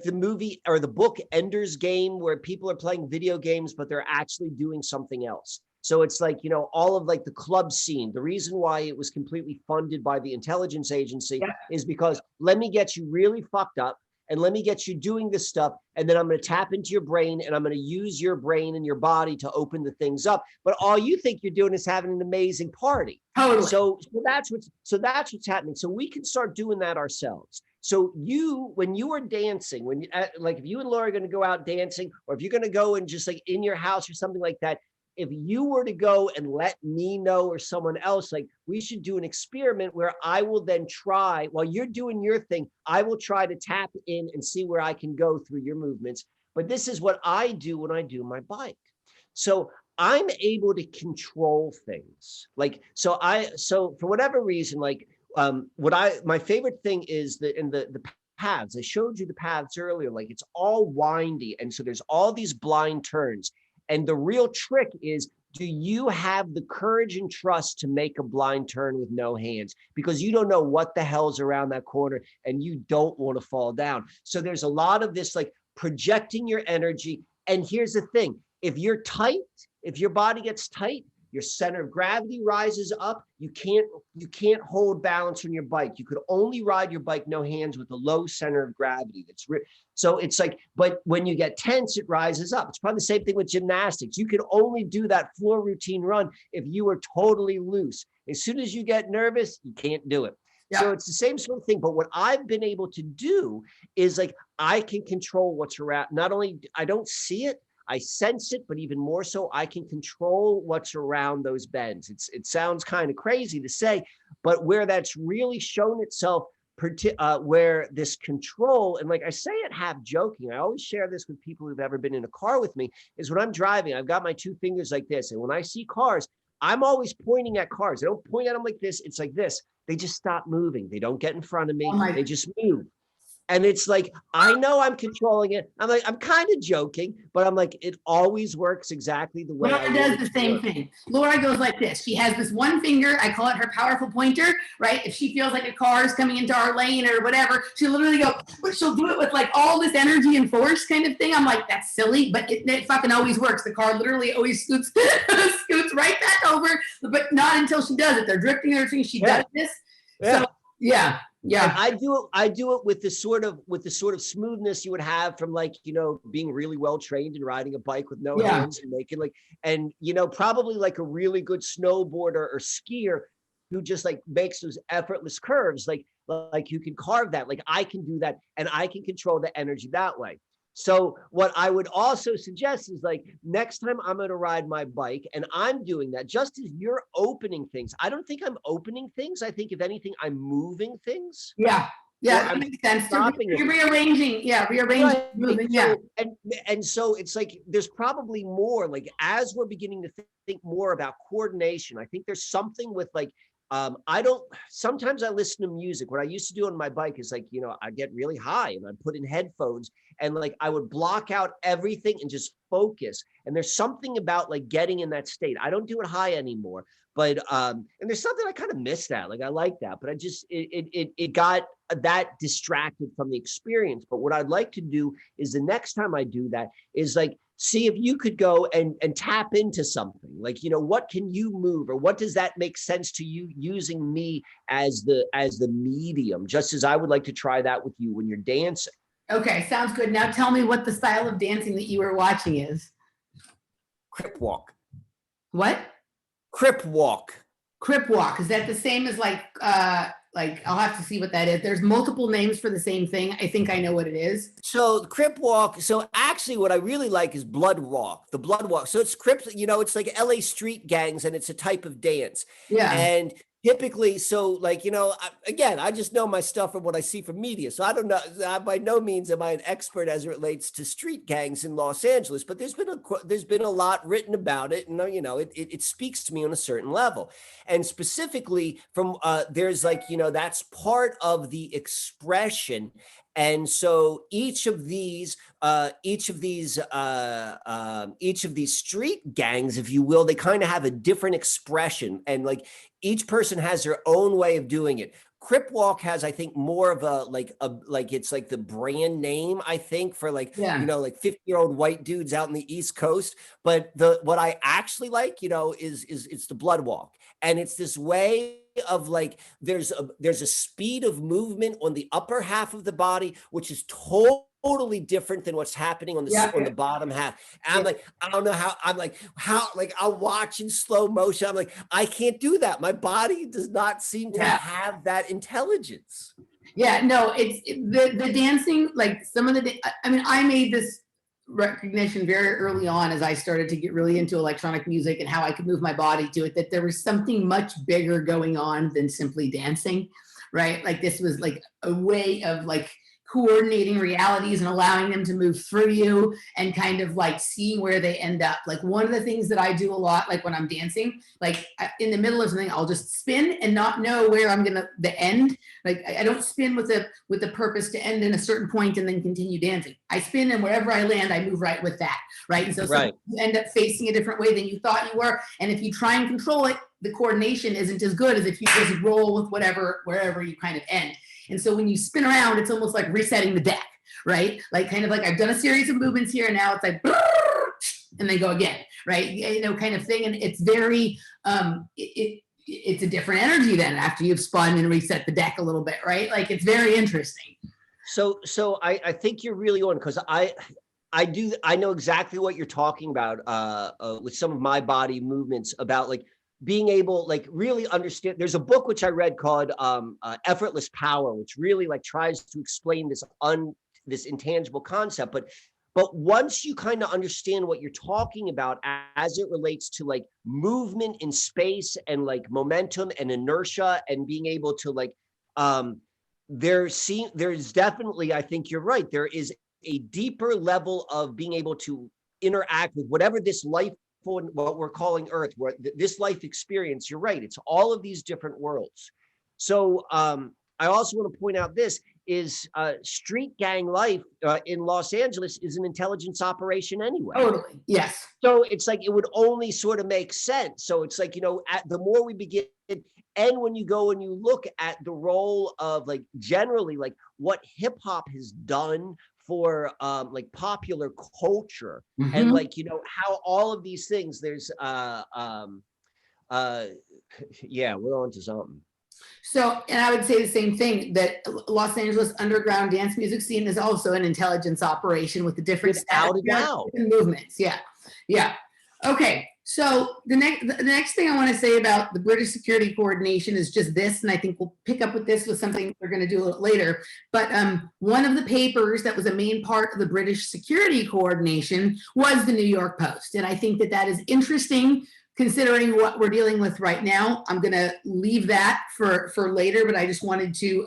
[SPEAKER 2] the movie or the book Ender's Game, where people are playing video games, but they're actually doing something else. So it's like, you know, all of like the club scene, the reason why it was completely funded by the intelligence agency is because let me get you really fucked up, and let me get you doing this stuff, and then I'm going to tap into your brain, and I'm going to use your brain and your body to open the things up. But all you think you're doing is having an amazing party.
[SPEAKER 1] Totally.
[SPEAKER 2] So that's what's happening. So we can start doing that ourselves. So when you are dancing, when you, like if you and Laura are going to go out dancing, or if you're going to go and just like in your house or something like that, if you were to go and let me know or someone else, like we should do an experiment where I will then try, while you're doing your thing, I will try to tap in and see where I can go through your movements. But this is what I do when I do my bike. So I'm able to control things. Like, so for whatever reason, like my favorite thing is the paths. I showed you the paths earlier, like it's all windy. And so there's all these blind turns. And the real trick is, do you have the courage and trust to make a blind turn with no hands? Because you don't know what the hell's around that corner and you don't want to fall down. So there's a lot of this like projecting your energy. And here's the thing, if you're tight, if your body gets tight, your center of gravity rises up. You can't hold balance on your bike. You could only ride your bike no hands with a low center of gravity. So it's like, but when you get tense, it rises up. It's probably the same thing with gymnastics. You can only do that floor routine run if you are totally loose. As soon as you get nervous, you can't do it. Yeah. So it's the same sort of thing. But what I've been able to do is like, I can control what's around. Not only, I don't see it, I sense it, but even more so, I can control what's around those bends. It sounds kind of crazy to say, but where that's really shown itself, where this control, and like I say it half joking, I always share this with people who've ever been in a car with me, is when I'm driving, I've got my two fingers like this. And when I see cars, I'm always pointing at cars. I don't point at them like this. It's like this. They just stop moving. They don't get in front of me. They just move. And it's like, I know I'm controlling it. I'm like, I'm kind of joking, but I'm like, it always works exactly the way.
[SPEAKER 1] Laura does the same thing. Laura goes like this. She has this one finger. I call it her powerful pointer, right? If she feels like a car is coming into our lane or whatever, she'll literally go, but she'll do it with like all this energy and force kind of thing. I'm like, that's silly, but it fucking always works. The car literally always scoots right back over, but not until she does it. They're drifting or she does this. Yeah. So, yeah. Yeah.
[SPEAKER 2] I do it with the sort of smoothness you would have from like, being really well trained and riding a bike with no hands and making like, and probably like a really good snowboarder or skier who just like makes those effortless curves. Like you can carve that, like I can do that, and I can control the energy that way. So what I would also suggest is like next time I'm going to ride my bike and I'm doing that, just as you're opening things, I don't think I'm opening things. I think if anything, I'm moving things.
[SPEAKER 1] Yeah. Yeah, that makes sense. You're rearranging. Yeah, rearranging.
[SPEAKER 2] Right.
[SPEAKER 1] Moving,
[SPEAKER 2] so, and so it's like there's probably more, like as we're beginning to think more about coordination, I think there's something with like sometimes I listen to music. What I used to do on my bike is like, I get really high and I put in headphones and like I would block out everything and just focus. And there's something about like getting in that state. I don't do it high anymore, but and there's something I kind of miss that. Like I like that, but I just it got that distracted from the experience. But what I'd like to do is the next time I do that is like see if you could go and tap into something like, what can you move, or what does that make sense to you using me as the medium, just as I would like to try that with you when you're dancing.
[SPEAKER 1] Okay, sounds good. Now tell me what the style of dancing that you were watching is.
[SPEAKER 2] Crip walk.
[SPEAKER 1] What?
[SPEAKER 2] Crip walk.
[SPEAKER 1] Crip walk. Is that the same as like I'll have to see what that is. There's multiple names for the same thing. I think I know what it is.
[SPEAKER 2] So crip walk. So actually what I really like is blood walk, the blood walk. So it's crip, it's like LA street gangs and it's a type of dance.
[SPEAKER 1] Yeah.
[SPEAKER 2] And typically, so like, again, I just know my stuff from what I see from media. So I don't know, by no means am I an expert as it relates to street gangs in Los Angeles, but there's been a lot written about it. And, it speaks to me on a certain level. And specifically from, there's like, that's part of the expression. And so each of these street gangs, if you will, they kind of have a different expression, and like each person has their own way of doing it. Crip walk has, I think, more of it's like the brand name, I think, for like, like 50-year-old white dudes out in the East Coast. But what I actually like, is it's the blood walk. And it's this way of like, there's a speed of movement on the upper half of the body, which is totally different than what's happening on the bottom half. And I'm like, I don't know how, I'll watch in slow motion. I'm like, I can't do that. My body does not seem to have that intelligence.
[SPEAKER 1] Yeah, no, it's the dancing, like some of I made this recognition very early on as I started to get really into electronic music and how I could move my body to it, that there was something much bigger going on than simply dancing, right? Like this was like a way of like coordinating realities and allowing them to move through you and kind of like seeing where they end up. Like one of the things that I do a lot, like when I'm dancing, like in the middle of something, I'll just spin and not know where I'm gonna the end. Like I don't spin with the purpose to end in a certain point and then continue dancing. I spin and wherever I land, I move right with that, right? And so you end up facing a different way than you thought you were. And if you try and control it, the coordination isn't as good as if you just roll with wherever you kind of end. And so when you spin around, it's almost like resetting the deck, right? Like kind of like I've done a series of movements here and now it's like, and they go again, right? Kind of thing. And it's very, it's a different energy then after you've spun and reset the deck a little bit, right? Like it's very interesting.
[SPEAKER 2] So I think you're really on, because I know exactly what you're talking about with some of my body movements about like being able like really understand. There's a book which I read called Effortless Power, which really like tries to explain this intangible concept. But once you kind of understand what you're talking about as it relates to like movement in space and like momentum and inertia and being able to like, there's definitely, I think you're right. There is a deeper level of being able to interact with whatever this life, what we're calling Earth, where this life experience, you're right, it's all of these different worlds. So I also want to point out this is street gang life in Los Angeles is an intelligence operation anyway.
[SPEAKER 1] Totally, yes.
[SPEAKER 2] So it's like, it would only sort of make sense. So it's like, the more we begin, and when you go and you look at the role of like generally like what hip hop has done for like popular culture, and like how all of these things, there's yeah, we're on to something.
[SPEAKER 1] So, and I would say the same thing, that Los Angeles underground dance music scene is also an intelligence operation with the different
[SPEAKER 2] Without a doubt.
[SPEAKER 1] movements. Yeah. Yeah. Okay. So the next thing I want to say about the British Security Coordination is just this, and I think we'll pick up with this with something we're going to do a little later. But one of the papers that was a main part of the British Security Coordination was the New York Post. And I think that that is interesting considering what we're dealing with right now. I'm going to leave that for later, but I just wanted to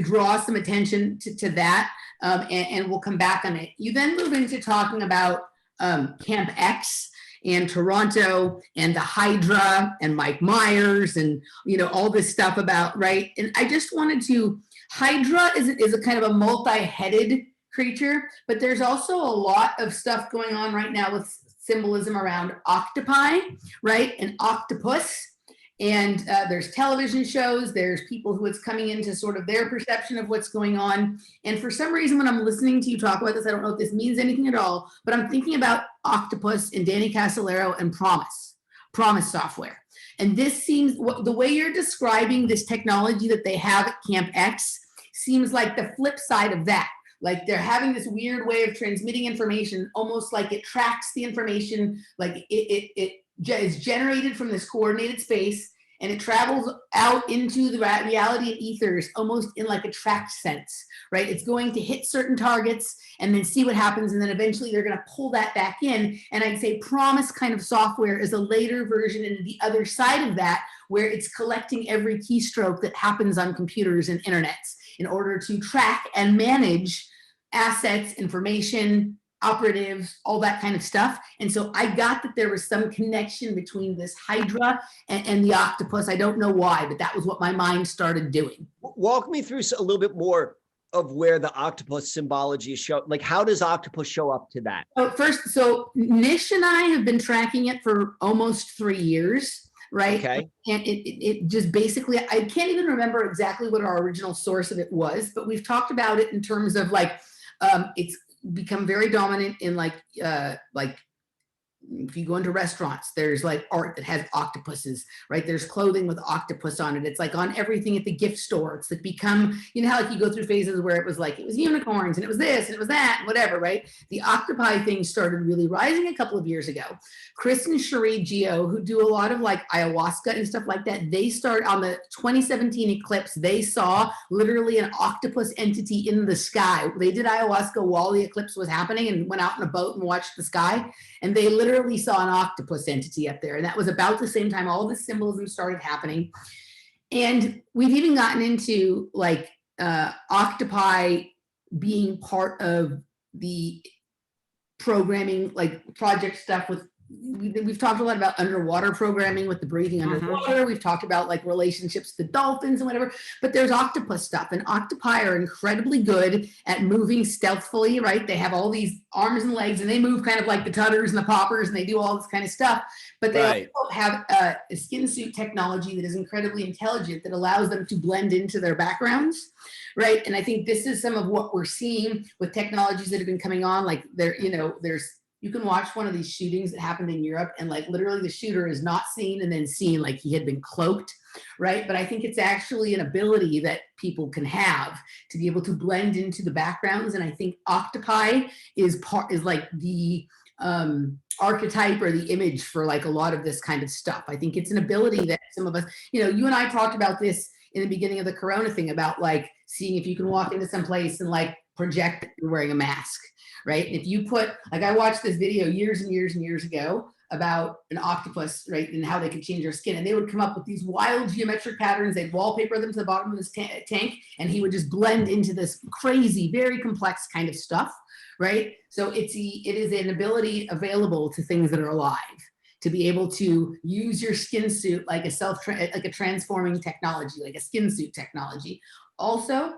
[SPEAKER 1] draw some attention to that, and we'll come back on it. You then move into talking about Camp X and Toronto and the Hydra and Mike Myers and, you know, all this stuff about, right? And I just wanted to, Hydra is a kind of a multi-headed creature, but there's also a lot of stuff going on right now with symbolism around octopi, right? And octopus. And there's television shows, there's people who it's coming into sort of their perception of what's going on. And for some reason, when I'm listening to you talk about this, I don't know if this means anything at all, but I'm thinking about octopus and Danny Casolaro and Promise software. And this seems, the way you're describing this technology that they have at Camp X seems like the flip side of that. Like they're having this weird way of transmitting information, almost like it tracks the information, like it is generated from this coordinated space and it travels out into the reality of ethers almost in like a tracked sense, right? It's going to hit certain targets and then see what happens. And then eventually they're going to pull that back in. And I'd say Promise kind of software is a later version into the other side of that, where it's collecting every keystroke that happens on computers and internets in order to track and manage assets, information, operatives, all that kind of stuff. And so I got that there was some connection between this Hydra and the octopus. I don't know why, but that was what my mind started doing.
[SPEAKER 2] Walk me through a little bit more of where the octopus symbology is shown. Like, how does octopus show up to that?
[SPEAKER 1] So Nish and I have been tracking it for almost 3 years. Right.
[SPEAKER 2] Okay.
[SPEAKER 1] And it just basically, I can't even remember exactly what our original source of it was, but we've talked about it in terms of like, it's become very dominant in like if you go into restaurants, there's like art that has octopuses, right? There's clothing with octopus on it. It's like on everything at the gift store. It's like become, you know how like you go through phases where it was like, it was unicorns and it was this and it was that, and whatever, right? The octopi thing started really rising a couple of years ago. Chris and Cherie Geo, who do a lot of like ayahuasca and stuff like that, they start on the 2017 eclipse. They saw literally an octopus entity in the sky. They did ayahuasca while the eclipse was happening and went out in a boat and watched the sky. And they literally saw an octopus entity up there. And that was about the same time all this symbolism started happening. And we've even gotten into like octopi being part of the programming, like project stuff with, we've talked a lot about underwater programming with the breathing underwater. We've talked about like relationships with the dolphins and whatever, but there's octopus stuff, and octopi are incredibly good at moving stealthily, right? They have all these arms and legs and they move kind of like the tutters and the poppers and they do all this kind of stuff, but they also have a skin suit technology that is incredibly intelligent that allows them to blend into their backgrounds, right? And I think this is some of what we're seeing with technologies that have been coming on, like there, you know, you can watch one of these shootings that happened in Europe and like literally the shooter is not seen and then seen like he had been cloaked, right? But I think it's actually an ability that people can have to be able to blend into the backgrounds. And I think octopi is like the archetype or the image for like a lot of this kind of stuff. I think it's an ability that some of us, you know, you and I talked about this in the beginning of the Corona thing about like seeing if you can walk into some place and like project that you're wearing a mask. Right. If you put, like I watched this video years and years and years ago about an octopus, right, and how they could change their skin. And they would come up with these wild geometric patterns. They'd wallpaper them to the bottom of this tank, and he would just blend into this crazy, very complex kind of stuff. Right. So it is an ability available to things that are alive to be able to use your skin suit like a transforming technology, like a skin suit technology. Also,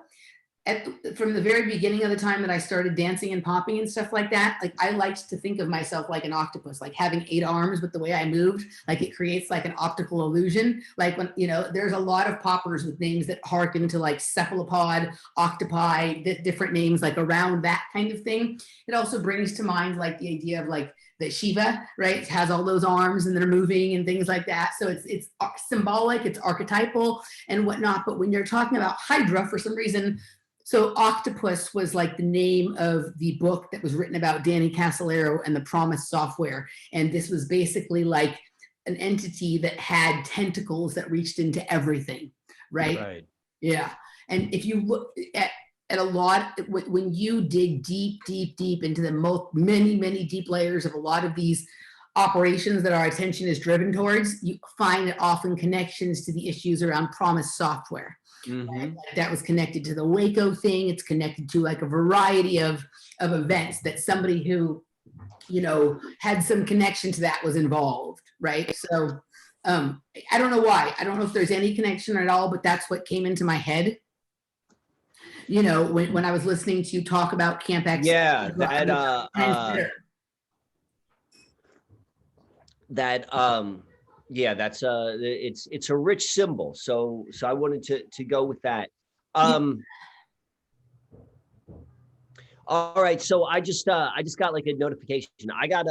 [SPEAKER 1] from the very beginning of the time that I started dancing and popping and stuff like that, like I liked to think of myself like an octopus, like having 8 arms with the way I moved, like it creates like an optical illusion. Like when, you know, there's a lot of poppers with names that harken to like cephalopod, octopi, different names like around that kind of thing. It also brings to mind like the idea of like that Shiva, right, it has all those arms and they're moving and things like that. So it's symbolic, it's archetypal and whatnot. But when you're talking about Hydra, for some reason, so octopus was like the name of the book that was written about Danny Casolaro and the Promise software. And this was basically like an entity that had tentacles that reached into everything, right?
[SPEAKER 2] Right.
[SPEAKER 1] Yeah. And if you look at a lot, when you dig deep into the many deep layers of a lot of these operations that our attention is driven towards, you find often connections to the issues around Promise software. Right? Like that was connected to the Waco thing. It's connected to like a variety of events that somebody who, you know, had some connection to that was involved, right? So I don't know why. I don't know if there's any connection at all, but that's what came into my head. You know, when I was listening to you talk about Camp X.
[SPEAKER 2] Yeah, yeah, that's it's a rich symbol. So I wanted to go with that. All right, so I just got like a notification. I got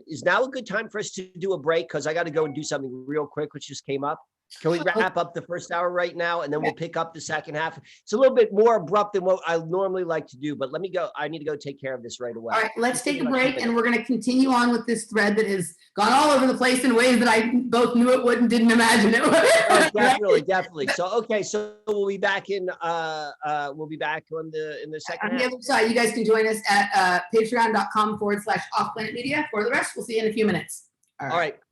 [SPEAKER 2] is now a good time for us to do a break? Because I got to go and do something real quick, which just came up. Can we wrap up the first hour right now, and then we'll pick up the second half? It's a little bit more abrupt than what I normally like to do, but let me go. I need to go take care of this right away.
[SPEAKER 1] All right, let's take a break, and we're going to continue on with this thread that has gone all over the place in ways that I both knew it would and didn't imagine it would.
[SPEAKER 2] Oh, definitely. So okay, so we'll be back in on the second half.
[SPEAKER 1] On the other side, you guys can join us at patreon.com/offplanetmedia. For the rest, we'll see you in a few minutes.
[SPEAKER 2] All right. See you.